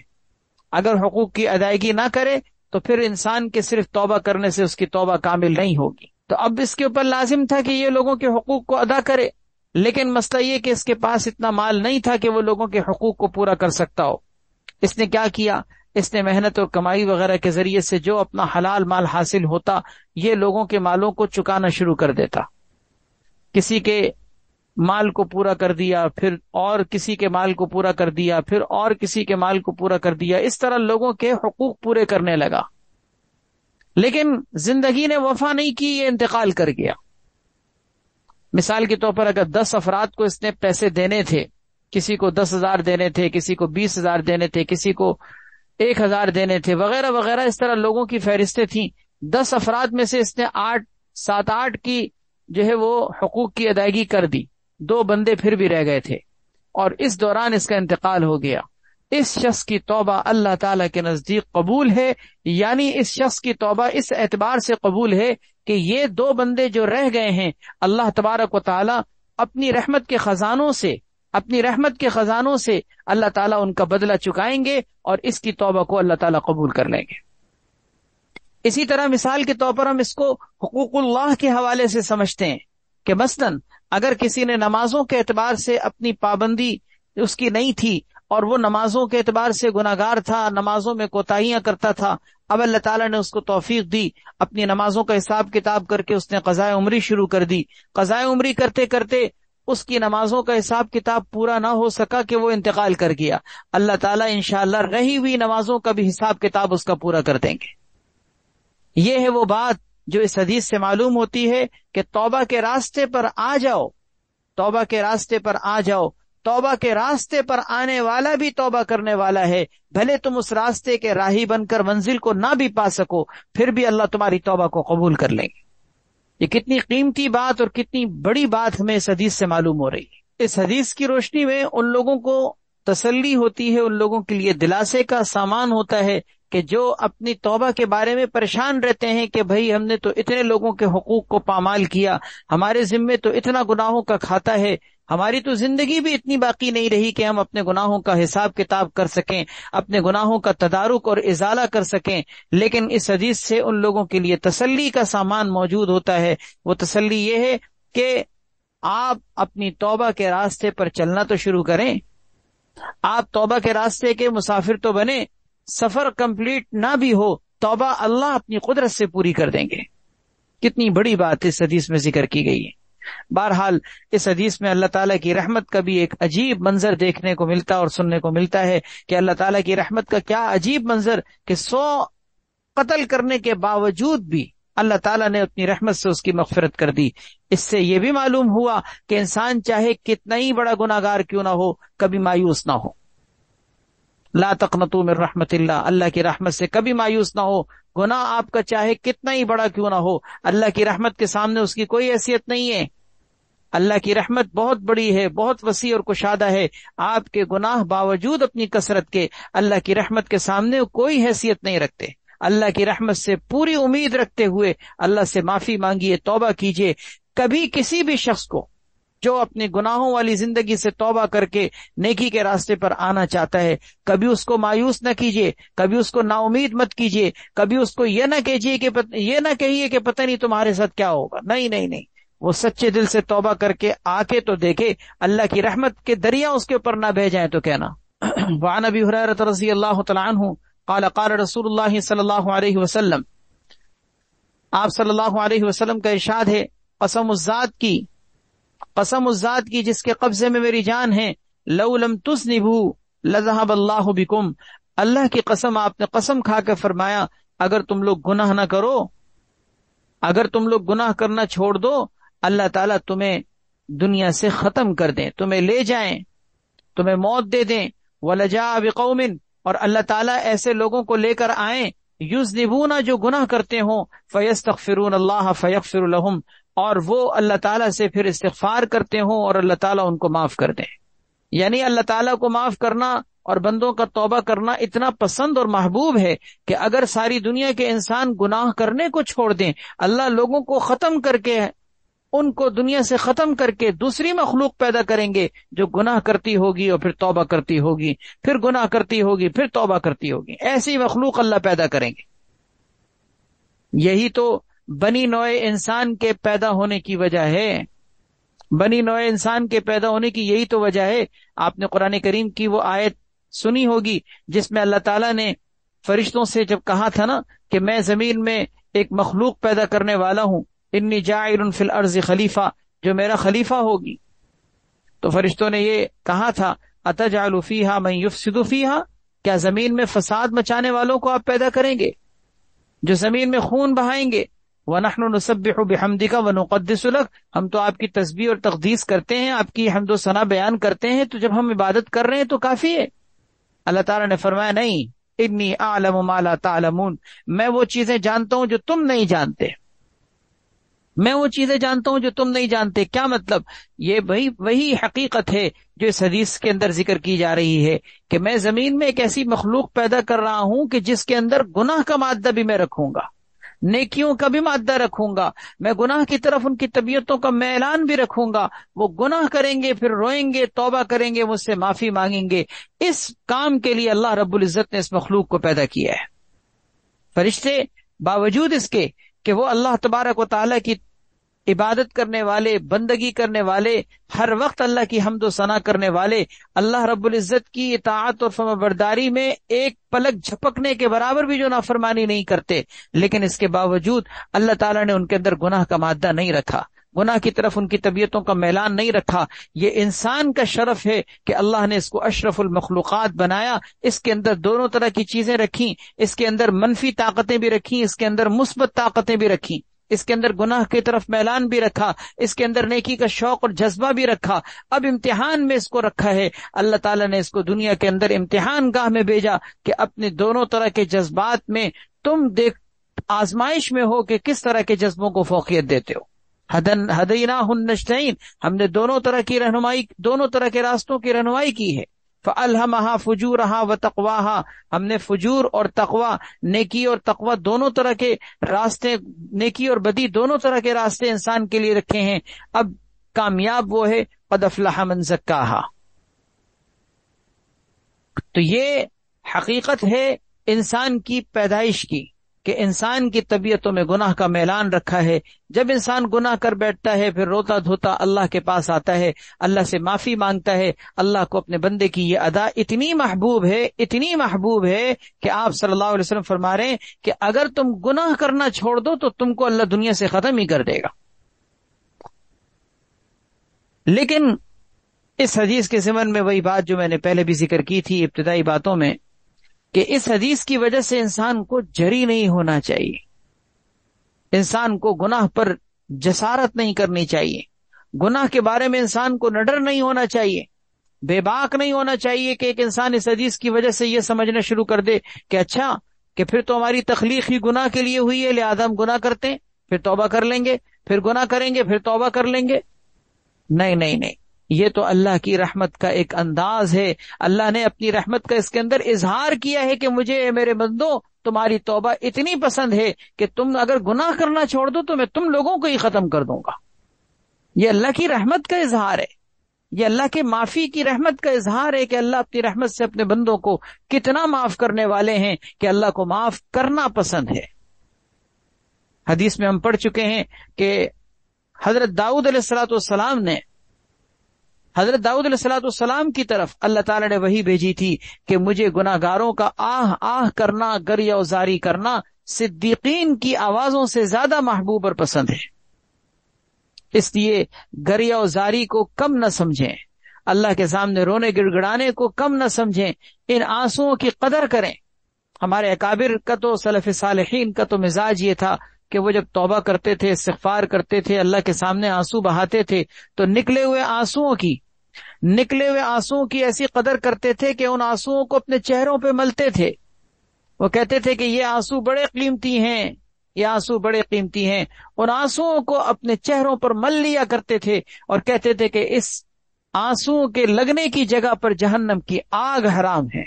اگر حقوق کی ادائیگی نہ کرے تو پھر انسان کے صرف توبہ کرنے سے اس کی توبہ کامل نہیں ہوگی. تو اب اس کے اوپر لازم تھا کہ یہ لوگوں کے حقوق کو ادا کرے، لیکن مسئلہ یہ کہ اس کے پاس اتنا مال نہیں تھا کہ وہ لوگوں کے حقوق کو پورا کر سکتا ہو. اس نے کیا کیا؟ اس نے محنت اور کمائی وغیرہ کے ذریعے سے جو اپنا حلال مال حاصل ہوتا یہ لوگوں کے مالوں کو چکانا شروع کر دیتا. کسی کے مال کو پورا کر دیا، پھر اور کسی کے مال کو پورا کر دیا، پھر اور کسی کے مال کو پورا کر دیا. اس طرح لوگوں کے حقوق پورے کرنے لگا، لیکن زندگی نے وفا نہیں کی، یہ انتقال کر گیا. مثال کے طور پر اگر 10 افراد کو اس نے پیسے دینے تھے، کسی کو 10,000 دینے تھے، کسی کو 20,000 دینے تھے، کسی کو 1,000 دینے تھے، وغیرہ وغیرہ، اس طرح لوگوں کی فہرستیں تھیں. 10 افراد میں سے اس نے 7-8 کی جو ہے وہ حقوق کی ادائیگی کر دی. 2 بندے پھر بھی رہ گئے تھے، اور اس دوران اس کا انتقال ہو گیا. اس شخص کی توبہ اللہ تعالیٰ کے نزدیک قبول ہے، یعنی اس شخص کی توبہ اس اعتبار سے قبول ہے کہ یہ 2 بندے جو رہ گئے ہیں اللہ تبارک و تعالیٰ اپنی رحمت کے خزانوں سے اللہ تعالیٰ ان کا بدلہ چکائیں گے، اور اس کی توبہ کو اللہ تعالیٰ قبول کر لیں گے. اسی طرح مثال کے طور پر ہم اس کو حقوق اللہ کے حوالے سے سمجھتے ہیں کہ مثلاً اگر کسی نے نمازوں کے اعتبار سے اپنی پابندی اس کی نہیں تھی اور وہ نمازوں کے اعتبار سے گناہگار تھا، نمازوں میں کوتاہیاں کرتا تھا، اب اللہ تعالیٰ نے اس کو توفیق دی، اپنی نمازوں کا حساب کتاب کر کے اس نے قضاء عمری شروع کر دی. قضاء عمری کرتے کرتے اس کی نمازوں کا حساب کتاب پورا نہ ہو سکا کہ وہ انتقال کر گیا. اللہ تعالیٰ انشاءاللہ رہی ہوئی نمازوں کا بھی حساب کتاب اس کا پورا کر دیں گے. یہ ہے وہ بات جو اس حدیث سے معلوم ہوتی ہے کہ توبہ کے راستے پر آ جاؤ، توبہ کے راستے پر آ جاؤ. توبہ کے راستے پر آنے والا بھی توبہ کرنے والا ہے، بھلے تم اس راستے کے راہی بن کر منزل کو نہ بھی پا سکو، پھر بھی اللہ تمہاری توبہ کو قبول کر لیں گے. یہ کتنی قیمتی بات اور کتنی بڑی بات ہمیں اس حدیث سے معلوم ہو رہی ہے. اس حدیث کی روشنی میں ان لوگوں کو تسلی ہوتی ہے، ان لوگوں کے لیے دلاسے کا سامان ہوتا ہے کہ جو اپنی توبہ کے بارے میں پریشان رہتے ہیں کہ بھئی ہم نے تو اتنے لوگوں کے حقوق کو پامال کیا، ہمارے ذمے تو اتنا گناہوں کا کھاتا ہے، ہماری تو زندگی بھی اتنی باقی نہیں رہی کہ ہم اپنے گناہوں کا حساب کتاب کر سکیں، اپنے گناہوں کا تدارک اور ازالہ کر سکیں. لیکن اس حدیث سے ان لوگوں کے لیے تسلی کا سامان موجود ہوتا ہے. وہ تسلی یہ ہے کہ آپ اپنی توبہ کے راستے پر چلنا تو شروع کریں. آپ توبہ کے راستے کے مسافر تو بنے، سفر کمپلیٹ نہ بھی ہو، توبہ اللہ اپنی قدرت سے پوری کر دیں گے. کتنی بڑی بات اس حدیث میں ذکر کی گئی ہے. بہرحال اس حدیث میں اللہ تعالیٰ کی رحمت کا بھی ایک عجیب منظر دیکھنے کو ملتا اور سننے کو ملتا ہے کہ اللہ تعالیٰ کی رحمت کا کیا عجیب منظر کہ 100 قتل کرنے کے باوجود بھی اللہ تعالیٰ نے اپنی رحمت سے اس کی مغفرت کر دی. اس سے یہ بھی معلوم ہوا کہ انسان چاہے کتنا ہی بڑا گناہگار کیوں نہ ہو، کبھی مایوس نہ ہو. لا تقنطوا من رحمت اللہ، اللہ کی رحمت سے کبھی مایوس نہ ہو. گناہ آپ کا چاہے کتنا ہی بڑا کیوں نہ ہو، اللہ کی رحمت کے سامنے اس کی کوئی حیثیت نہیں ہے. اللہ کی رحمت بہت بڑی ہے، بہت وسیع اور کشادہ ہے. آپ کے گناہ باوجود اپنی کثرت کے اللہ کی رحمت کے سامنے کوئی حیثیت نہیں رکھتے. اللہ کی رحمت سے پوری امید رکھتے ہوئے اللہ سے معافی مانگیے، توبہ کیجیے. کبھی کسی بھی شخص کو جو اپنے گناہوں والی زندگی سے توبہ کر کے نیکی کے راستے پر آنا چاہتا ہے، کبھی اس کو مایوس نہ کیجیے، کبھی اس کو نا امید مت کیجیے، کبھی اس کو یہ نہ کہیے کہ پتہ نہیں تمہارے ساتھ کیا ہوگا. نہیں نہیں نہیں، وہ سچے دل سے توبہ کر کے آ کے تو دیکھے، اللہ کی رحمت کے دریا اس کے اوپر نہ بہہ جائیں تو کہنا. وعن ابی ہریرہ رضی اللہ تعالی عنہ قال قال رسول اللہ صلی اللہ علیہ وسلم، آپ صلی اللہ علیہ وسلم کا ارشاد ہے، قسم الذات کی جس کے قبضے میں میری جان ہے، لو لم تذنبوا لذهب اللہ بکم. اللہ کی قسم، آپ نے قسم کھا کے فرمایا اگر تم لوگ گناہ نہ کرو، اگر تم لوگ گناہ کرنا چھوڑ دو، اللہ تعالیٰ تمہیں دنیا سے ختم کر دیں، تمہیں لے جائیں، تمہیں موت دے دیں. وَلَجَاءَ بِقَوْمٍ، اور اللہ تعالیٰ ایسے لوگوں کو لے کر آئیں، یذنبون، جو گناہ کرتے ہوں، فیستغفرون اللہ فیغفر لہم، اور وہ اللہ تعالیٰ سے پھر استغفار کرتے ہوں اور اللہ تعالیٰ ان کو معاف کر دیں. یعنی اللہ تعالیٰ کو معاف کرنا اور بندوں کا توبہ کرنا اتنا پسند اور محبوب ہے کہ اگر ساری دنیا کے انسان گناہ کرنے کو چھوڑ دیں، اللہ لوگوں کو ختم کر کے، ان کو دنیا سے ختم کر کے دوسری مخلوق پیدا کریں گے جو گناہ کرتی ہوگی اور پھر توبہ کرتی ہوگی، پھر گناہ کرتی ہوگی، پھر توبہ کرتی ہوگی، ایسی مخلوق اللہ پیدا کریں گے۔ یہی تو بنی نوع انسان کے پیدا ہونے کی وجہ ہے، بنی نوع انسان کے پیدا ہونے کی یہی تو وجہ ہے۔ آپ نے قرآن کریم کی وہ آیت سنی ہوگی جس میں اللہ تعالیٰ نے فرشتوں سے جب کہا تھا نا کہ میں زمین میں ایک مخلوق پیدا کرنے والا ہوں، انی جاعل فی الارض خلیفہ، جو میرا خلیفہ ہوگی، تو فرشتوں نے یہ کہا تھا اتجعل فیہا من یفسد فیہا، کیا زمین میں فساد مچانے والوں کو آپ پیدا کریں گے جو زمین میں خون بہائیں گے؟ وَنَحْنُ نُسَبِّحُ بِحَمْدِكَ وَنُقَدِّسُ لَكَ، ہم تو آپ کی تسبیح اور تقدیس کرتے ہیں، آپ کی حمد و ثنا بیان کرتے ہیں، تو جب ہم عبادت کر رہے ہیں تو کافی ہے۔ اللہ تعالیٰ نے فرمایا نہیں، انی اعلم ما لا تعلمون، میں وہ چیزیں جانتا ہوں جو تم نہیں جانتے، میں وہ چیزیں جانتا ہوں جو تم نہیں جانتے۔ کیا مطلب؟ یہ وہی حقیقت ہے جو اس حدیث کے اندر ذکر کی جا رہی ہے کہ میں زمین میں ایک ایسی مخلوق پیدا کر رہا ہوں کہ جس کے اندر گناہ کا مادہ بھی میں رکھوں گا، نیکیوں کا بھی مادہ رکھوں گا، میں گناہ کی طرف ان کی طبیعتوں کا میلان بھی رکھوں گا۔ وہ گناہ کریں گے، پھر روئیں گے، توبہ کریں گے، مجھ سے معافی مانگیں گے۔ اس کام کے لیے اللہ رب العزت نے اس مخلوق کو پیدا کیا ہے۔ فرشتے باوجود اس کے کہ وہ اللہ تبارک و تعالیٰ کی عبادت کرنے والے، بندگی کرنے والے، ہر وقت اللہ کی حمد و ثنا کرنے والے، اللہ رب العزت کی اطاعت اور فرمانبرداری میں ایک پلک جھپکنے کے برابر بھی جو نافرمانی نہیں کرتے، لیکن اس کے باوجود اللہ تعالیٰ نے ان کے اندر گناہ کا مادہ نہیں رکھا، گناہ کی طرف ان کی طبیعتوں کا میلان نہیں رکھا۔ یہ انسان کا شرف ہے کہ اللہ نے اس کو اشرف المخلوقات بنایا، اس کے اندر دونوں طرح کی چیزیں رکھیں، اس کے اندر منفی طاقتیں بھی رکھیں، اس کے اندر مثبت طاقتیں بھی رکھیں، اس کے اندر گناہ کی طرف میلان بھی رکھا، اس کے اندر نیکی کا شوق اور جذبہ بھی رکھا۔ اب امتحان میں اس کو رکھا ہے، اللہ تعالیٰ نے اس کو دنیا کے اندر امتحان گاہ میں بھیجا کہ اپنے دونوں طرح کے جذبات میں تم آزمائش میں ہو کہ کس طرح کے جذبوں کو فوقیت دیتے ہو۔ ہدیناہ النجدین، ہم نے دونوں طرح کی رہنمائی، دونوں طرح کے راستوں کی رہنمائی کی ہے۔ فَأَلْهَمَهَا فُجُورَهَا وَتَقْوَاهَا، ہم نے فجور اور تقوی، نیکی اور تقوی دونوں طرح کے راستے، نیکی اور بدی دونوں طرح کے راستے انسان کے لیے رکھے ہیں۔ اب کامیاب وہ ہے قد افلح من زکاها۔ تو یہ حقیقت ہے انسان کی پیدائش کی کہ انسان کی طبیعتوں میں گناہ کا میلان رکھا ہے۔ جب انسان گناہ کر بیٹھتا ہے پھر روتا دھوتا اللہ کے پاس آتا ہے، اللہ سے معافی مانگتا ہے۔ اللہ کو اپنے بندے کی یہ ادا اتنی محبوب ہے، اتنی محبوب ہے کہ آپ صلی اللہ علیہ وسلم فرما رہے ہیں کہ اگر تم گناہ کرنا چھوڑ دو تو تم کو اللہ دنیا سے ختم ہی کر دے گا۔ لیکن اس حدیث کے ضمن میں وہی بات جو میں نے پہلے بھی ذکر کی تھی ابتدائی باتوں میں، کہ اس حدیث کی وجہ سے انسان کو جری نہیں ہونا چاہیے، انسان کو گناہ پر جسارت نہیں کرنی چاہیے، گناہ کے بارے میں انسان کو نڈر نہیں ہونا چاہیے، بے باک نہیں ہونا چاہیے کہ ایک انسان اس حدیث کی وجہ سے یہ سمجھنا شروع کر دے کہ اچھا کہ پھر تو ہماری تخلیق ہی گناہ کے لیے ہوئی ہے، لہذا ہم گناہ کرتے ہیں پھر توبہ کر لیں گے، پھر گناہ کریں گے پھر توبہ کر لیں گے۔ نہیں نہیں نہیں، یہ تو اللہ کی رحمت کا ایک انداز ہے۔ اللہ نے اپنی رحمت کا اس کے اندر اظہار کیا ہے کہ مجھے میرے بندو تمہاری توبہ اتنی پسند ہے کہ تم اگر گناہ کرنا چھوڑ دو تو میں تم لوگوں کو ہی ختم کر دوں گا۔ یہ اللہ کی رحمت کا اظہار ہے، یہ اللہ کے معافی کی رحمت کا اظہار ہے کہ اللہ اپنی رحمت سے اپنے بندوں کو کتنا معاف کرنے والے ہیں کہ اللہ کو معاف کرنا پسند ہے۔ حدیث میں ہم پڑھ چکے ہیں کہ حضرت داؤد علیہ السلام نے حضرت داؤد علیہ السلام کی طرف اللہ تعالیٰ نے وحی بھیجی تھی کہ مجھے گناہ گاروں کا آہ آہ کرنا، گریہ و زاری کرنا صدیقین کی آوازوں سے زیادہ محبوب اور پسند ہے۔ اس لیے گریہ و زاری کو کم نہ سمجھیں، اللہ کے سامنے رونے گڑگڑانے کو کم نہ سمجھیں، ان آنسوؤں کی قدر کریں۔ ہمارے اکابر کا تو، سلف صالحین کا تو مزاج یہ تھا کہ وہ جب توبہ کرتے تھے، استغفار کرتے تھے، اللہ کے سامنے آنسو بہاتے تھے تو نکلے ہوئے آنسوؤں کی ایسی قدر کرتے تھے کہ ان آنسوؤں کو اپنے چہروں پہ ملتے تھے۔ وہ کہتے تھے کہ یہ آنسو بڑے قیمتی ہیں، یہ آنسو بڑے قیمتی ہیں۔ ان آنسوؤں کو اپنے چہروں پر مل لیا کرتے تھے اور کہتے تھے کہ اس آنسوؤں کے لگنے کی جگہ پر جہنم کی آگ حرام ہے.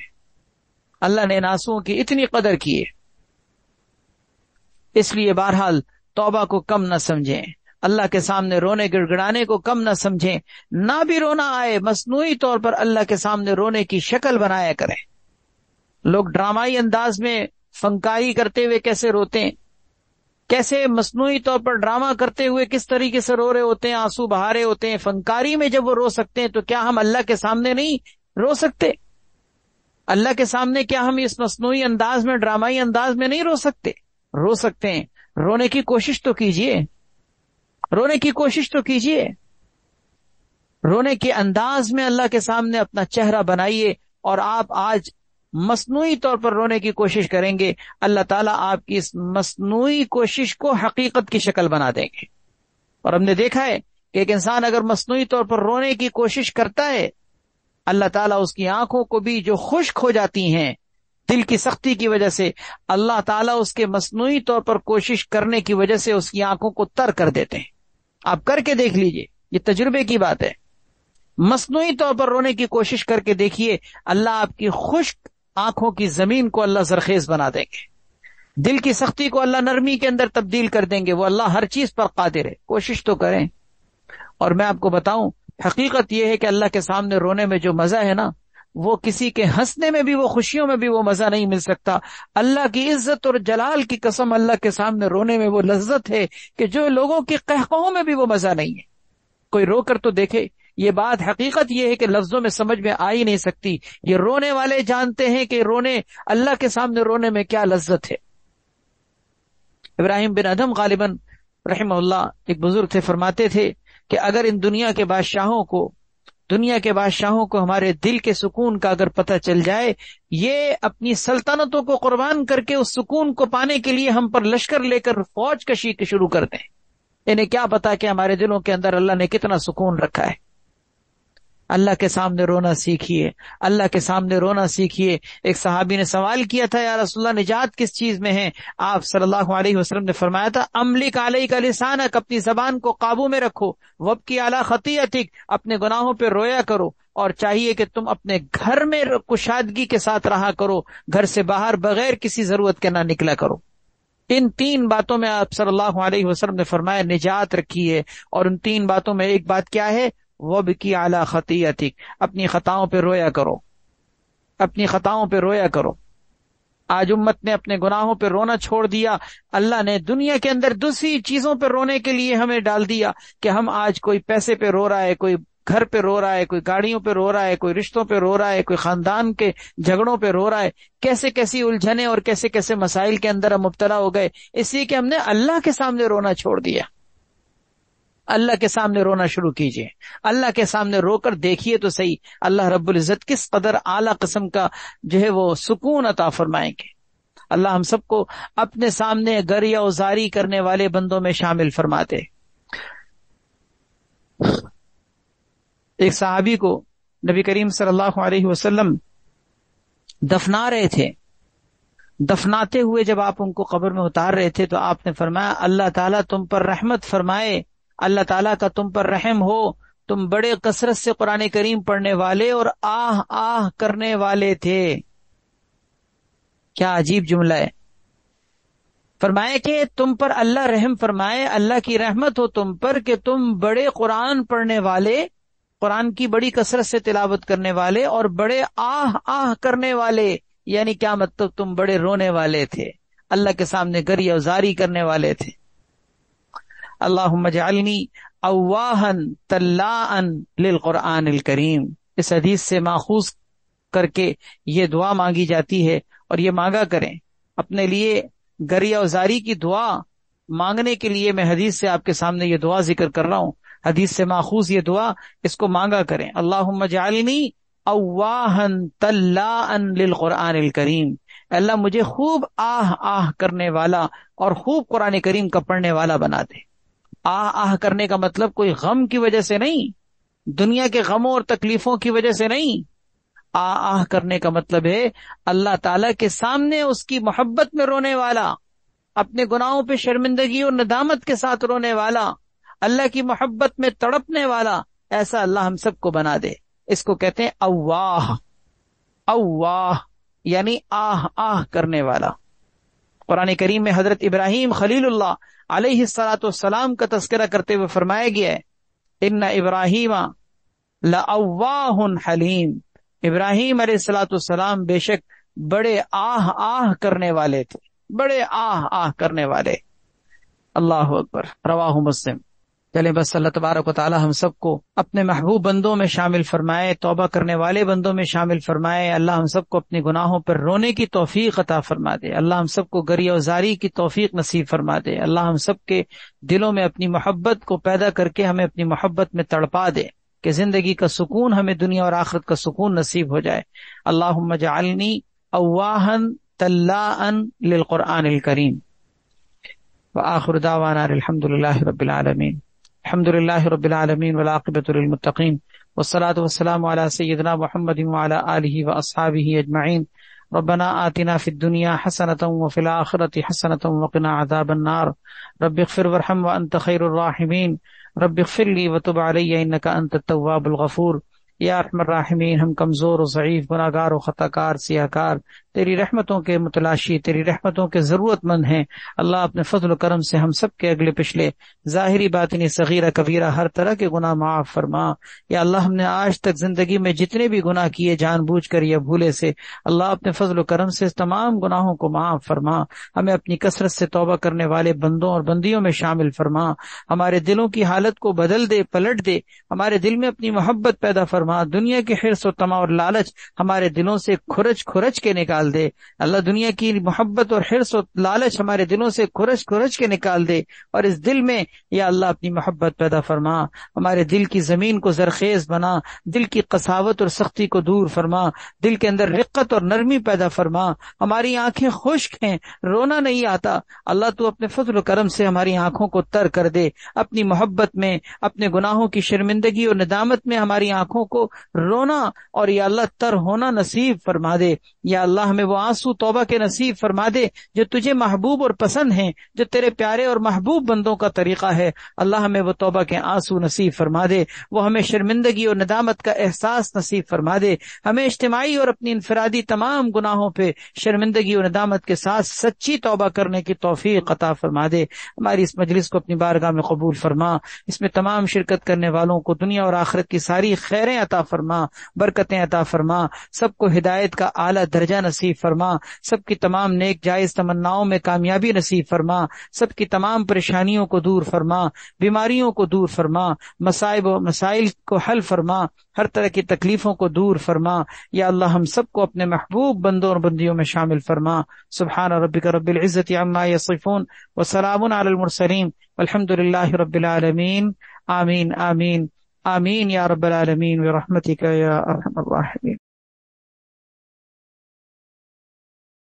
اللہ نے ان آنسوؤں کی اتنی قدر کی ہے. اس لیے بہرحال توبہ کو کم نہ سمجھیں، اللہ کے سامنے رونے گڑگڑانے کو کم نہ سمجھیں. نہ بھی رونا آئے مصنوعی طور پر اللہ کے سامنے رونے کی شکل بنایا کریں. لوگ ڈرامائی انداز میں فنکاری کرتے ہوئے کیسے روتے ہیں، کیسے مصنوعی طور پر ڈرامہ کرتے ہوئے کس طریقے سے رو رہے ہوتے ہیں، آنسو بہا رہے ہوتے ہیں. فنکاری میں جب وہ رو سکتے ہیں تو کیا ہم اللہ کے سامنے نہیں رو سکتے؟ اللہ کے سامنے کیا ہم اس مصنوعی انداز میں، ڈرامائی انداز میں نہیں رو سکتے؟ رو سکتے ہیں. رونے کی کوشش تو کیجئے، رونے کی کوشش تو کیجئے. رونے کے انداز میں اللہ کے سامنے اپنا چہرہ بنائیے، اور آپ آج مصنوعی طور پر رونے کی کوشش کریں گے، اللہ تعالیٰ آپ کی اس مصنوعی کوشش کو حقیقت کی شکل بنا دیں گے. اور ہم نے دیکھا ہے کہ ایک انسان اگر مصنوعی طور پر رونے کی کوشش کرتا ہے، اللہ تعالیٰ اس کی آنکھوں کو بھی جو خشک ہو جاتی ہیں دل کی سختی کی وجہ سے، اللہ تعالیٰ اس کے مصنوعی طور پر کوشش کرنے کی وجہ سے اس کی آنکھوں کو تر کر دیتے ہیں. آپ کر کے دیکھ لیجئے، یہ تجربے کی بات ہے. مصنوعی طور پر رونے کی کوشش کر کے دیکھیے، اللہ آپ کی خشک آنکھوں کی زمین کو اللہ زرخیز بنا دیں گے. دل کی سختی کو اللہ نرمی کے اندر تبدیل کر دیں گے. وہ اللہ ہر چیز پر قادر ہے. کوشش تو کریں. اور میں آپ کو بتاؤں، حقیقت یہ ہے کہ اللہ کے سامنے رونے میں جو مزہ ہے نا، وہ کسی کے ہنسنے میں بھی، وہ خوشیوں میں بھی وہ مزہ نہیں مل سکتا. اللہ کی عزت اور جلال کی قسم، اللہ کے سامنے رونے میں وہ لذت ہے کہ جو لوگوں کی قہقہوں میں بھی وہ مزہ نہیں ہے. کوئی رو کر تو دیکھے. یہ بات حقیقت یہ ہے کہ لفظوں میں سمجھ میں آ ہی نہیں سکتی. یہ رونے والے جانتے ہیں کہ رونے، اللہ کے سامنے رونے میں کیا لذت ہے. ابراہیم بن ادھم غالباً رحمہ اللہ ایک بزرگ تھے، فرماتے تھے کہ اگر ان دنیا کے بادشاہوں کو ہمارے دل کے سکون کا اگر پتہ چل جائے، یہ اپنی سلطنتوں کو قربان کر کے اس سکون کو پانے کے لیے ہم پر لشکر لے کر فوج کشی شروع کر دیں. انہیں کیا پتا کہ ہمارے دلوں کے اندر اللہ نے کتنا سکون رکھا ہے. اللہ کے سامنے رونا سیکھیے، اللہ کے سامنے رونا سیکھیے. ایک صحابی نے سوال کیا تھا، یا رسول اللہ نجات کس چیز میں ہے؟ آپ صلی اللہ علیہ وسلم نے فرمایا تھا، املک علیک لسانک، اپنی زبان کو قابو میں رکھو، وابکی علی خطیئتک، اپنے گناہوں پہ رویا کرو، اور چاہیے کہ تم اپنے گھر میں کشادگی کے ساتھ رہا کرو، گھر سے باہر بغیر کسی ضرورت کے نہ نکلا کرو. ان 3 باتوں میں آپ صلی اللہ علیہ وسلم نے فرمایا نجات رکھی ہے. اور ان 3 باتوں میں ایک بات کیا ہے؟ وَبْكِي عَلَىٰ خَطِيئَتِكَ، اپنی خطاؤں پہ رویا کرو، اپنی خطاؤں پہ رویا کرو. آج امت نے اپنے گناہوں پہ رونا چھوڑ دیا. اللہ نے دنیا کے اندر دوسری چیزوں پہ رونے کے لیے ہمیں ڈال دیا کہ ہم آج کوئی پیسے پہ رو رہا ہے، کوئی گھر پہ رو رہا ہے، کوئی گاڑیوں پہ رو رہا ہے، کوئی رشتوں پہ رو رہا ہے، کوئی خاندان کے جھگڑوں پہ رو رہا ہے. کیسے کیسی الجھنیں اور کیسے کیسے مسائل کے اندر ہم مبتلا ہو گئے، اس لیے کہ ہم نے اللہ کے سامنے رونا چھوڑ دیا. اللہ کے سامنے رونا شروع کیجئے، اللہ کے سامنے رو کر دیکھیے تو صحیح اللہ رب العزت کس قدر اعلیٰ قسم کا جو ہے وہ سکون عطا فرمائیں گے. اللہ ہم سب کو اپنے سامنے گریہ وزاری کرنے والے بندوں میں شامل فرما دے. ایک صحابی کو نبی کریم صلی اللہ علیہ وسلم دفنا رہے تھے. دفناتے ہوئے جب آپ ان کو قبر میں اتار رہے تھے تو آپ نے فرمایا، اللہ تعالیٰ تم پر رحمت فرمائے، اللہ تعالیٰ کا تم پر رحم ہو، تم بڑے کثرت سے قرآن کریم پڑھنے والے اور آہ آہ کرنے والے تھے. کیا عجیب جملہ ہے. فرمائے کہ تم پر اللہ رحم فرمائے، اللہ کی رحمت ہو تم پر کہ تم بڑے قرآن پڑھنے والے، قرآن کی بڑی کثرت سے تلاوت کرنے والے، اور بڑے آہ آہ کرنے والے. یعنی کیا مطلب؟ تم بڑے رونے والے تھے، اللہ کے سامنے گریہ وزاری کرنے والے تھے. اللہم اجعلنی اواہا تلاء للقرآن الکریم. اس حدیث سے ماخوذ کر کے یہ دعا مانگی جاتی ہے، اور یہ مانگا کریں. اپنے لیے گریہ وزاری کی دعا مانگنے کے لیے میں حدیث سے آپ کے سامنے یہ دعا ذکر کر رہا ہوں. حدیث سے ماخوذ یہ دعا، اس کو مانگا کریں. اللہم اجعلنی اواہا تلاء للقرآن الکریم. اللہ مجھے خوب آہ آہ کرنے والا اور خوب قرآن کریم کا پڑھنے والا بنا دے. آہ آہ کرنے کا مطلب کوئی غم کی وجہ سے نہیں، دنیا کے غموں اور تکلیفوں کی وجہ سے نہیں. آہ آہ کرنے کا مطلب ہے اللہ تعالیٰ کے سامنے اس کی محبت میں رونے والا، اپنے گناہوں پہ شرمندگی اور ندامت کے ساتھ رونے والا، اللہ کی محبت میں تڑپنے والا، ایسا اللہ ہم سب کو بنا دے. اس کو کہتے ہیں اواہ. اواہ یعنی آہ آہ کرنے والا. قرآن کریم میں حضرت ابراہیم خلیل اللہ علیہ الصلوۃ والسلام کا تذکرہ کرتے ہوئے فرمایا گیا ہے ان ابراہیم لأواہ حلیم. ابراہیم علیہ الصلوۃ والسلام بے شک بڑے آہ آہ کرنے والے تھے، بڑے آہ آہ کرنے والے. اللہ اکبر. رواہ مسلم. چلیں بس اللہ تبارک و تعالی ہم سب کو اپنے محبوب بندوں میں شامل فرمائے، توبہ کرنے والے بندوں میں شامل فرمائے. اللہ ہم سب کو اپنے گناہوں پر رونے کی توفیق عطا فرما دے. اللہ ہم سب کو گریہ و زاری کی توفیق نصیب فرما دے. اللہ ہم سب کے دلوں میں اپنی محبت کو پیدا کر کے ہمیں اپنی محبت میں تڑپا دے کہ زندگی کا سکون ہمیں دنیا اور آخرت کا سکون نصیب ہو جائے. اللہم اجعلنی اواہا تلاء للقرآن الکریم. وآخر دعوانا الحمد للہ رب العالمین. الحمد للہ رب العالمین والعاقبۃ للمتقین والصلاة والسلام علی سیدنا محمد وعلی آلہ واصحابہ اجمعین. ربنا آتنا فی الدنیا حسنۃ وفی الآخرۃ حسنۃ وقنا عذاب النار. رب اغفر وارحم وانت خیر الراحمین. رب اغفر لی وتب علی انک انت التواب الغفور. یا ارحم الراحمین، ہم کمزور و ضعیف، گناہ گار و خطا کار، سیاہ کار، تیری رحمتوں کے متلاشی، تیری رحمتوں کے ضرورت مند ہیں. اللہ اپنے فضل و کرم سے ہم سب کے اگلے پچھلے ظاہری باطنی صغیرہ کبیرہ ہر طرح کے گناہ معاف فرما. یا اللہ ہم نے آج تک زندگی میں جتنے بھی گناہ کیے جان بوجھ کر یا بھولے سے، اللہ اپنے فضل و کرم سے تمام گناہوں کو معاف فرما. ہمیں اپنی کثرت سے توبہ کرنے والے بندوں اور بندیوں میں شامل فرما. ہمارے دلوں کی حالت کو بدل دے، پلٹ دے. ہمارے دل میں اپنی محبت پیدا فرما. دنیا کے حرص و طمع اور لالچ ہمارے دلوں سے کھرچ کھرچ کے نکال دے. اللہ دنیا کی محبت اور حرص و لالچ ہمارے دلوں سے کھرچ کھرچ کے نکال دے، اور اس دل میں یا اللہ اپنی محبت پیدا فرما. ہمارے دل کی زمین کو زرخیز بنا، دل کی قساوت اور سختی کو دور فرما. دل کے اندر رقت اور نرمی پیدا فرما. ہماری آنکھیں خشک ہیں، رونا نہیں آتا. اللہ تو اپنے فضل و کرم سے ہماری آنکھوں کو تر کر دے. اپنی محبت میں، اپنے گناہوں کی شرمندگی اور ندامت میں ہماری آنکھوں کو رونا اور یا اللہ تر ہونا نصیب فرما دے. یا اللہ ہمیں وہ آنسو توبہ کے نصیب فرما دے جو تجھے محبوب اور پسند ہیں، جو تیرے پیارے اور محبوب بندوں کا طریقہ ہے. اللہ ہمیں وہ توبہ کے آنسو نصیب فرما دے. وہ ہمیں شرمندگی اور ندامت کا احساس نصیب فرما دے. ہمیں اجتماعی اور اپنی انفرادی تمام گناہوں پہ شرمندگی اور ندامت کے ساتھ سچی توبہ کرنے کی توفیق عطا فرما دے. ہماری اس مجلس کو اپنی بارگاہ میں قبول فرما. اس میں تمام شرکت کرنے والوں کو دنیا اور آخرت کی ساری خیریں عطا فرما، برکتیں عطا فرما. سب کو ہدایت کا اعلیٰ درجہ نصیب فرما. سب کی تمام نیک جائز تمناؤں میں کامیابی نصیب فرما. سب کی تمام پریشانیوں کو دور فرما، بیماریوں کو دور فرما، مصائب و مسائل کو حل فرما، ہر طرح کی تکلیفوں کو دور فرما. یا اللہ ہم سب کو اپنے محبوب بندوں اور بندیوں میں شامل فرما. سبحان ربک رب العزت عما یصفون وسلام علی المرسلین والحمد للہ رب العالمین. آمین آمین آمین یا رب العالمین برحمتک یا ارحم الراحمین.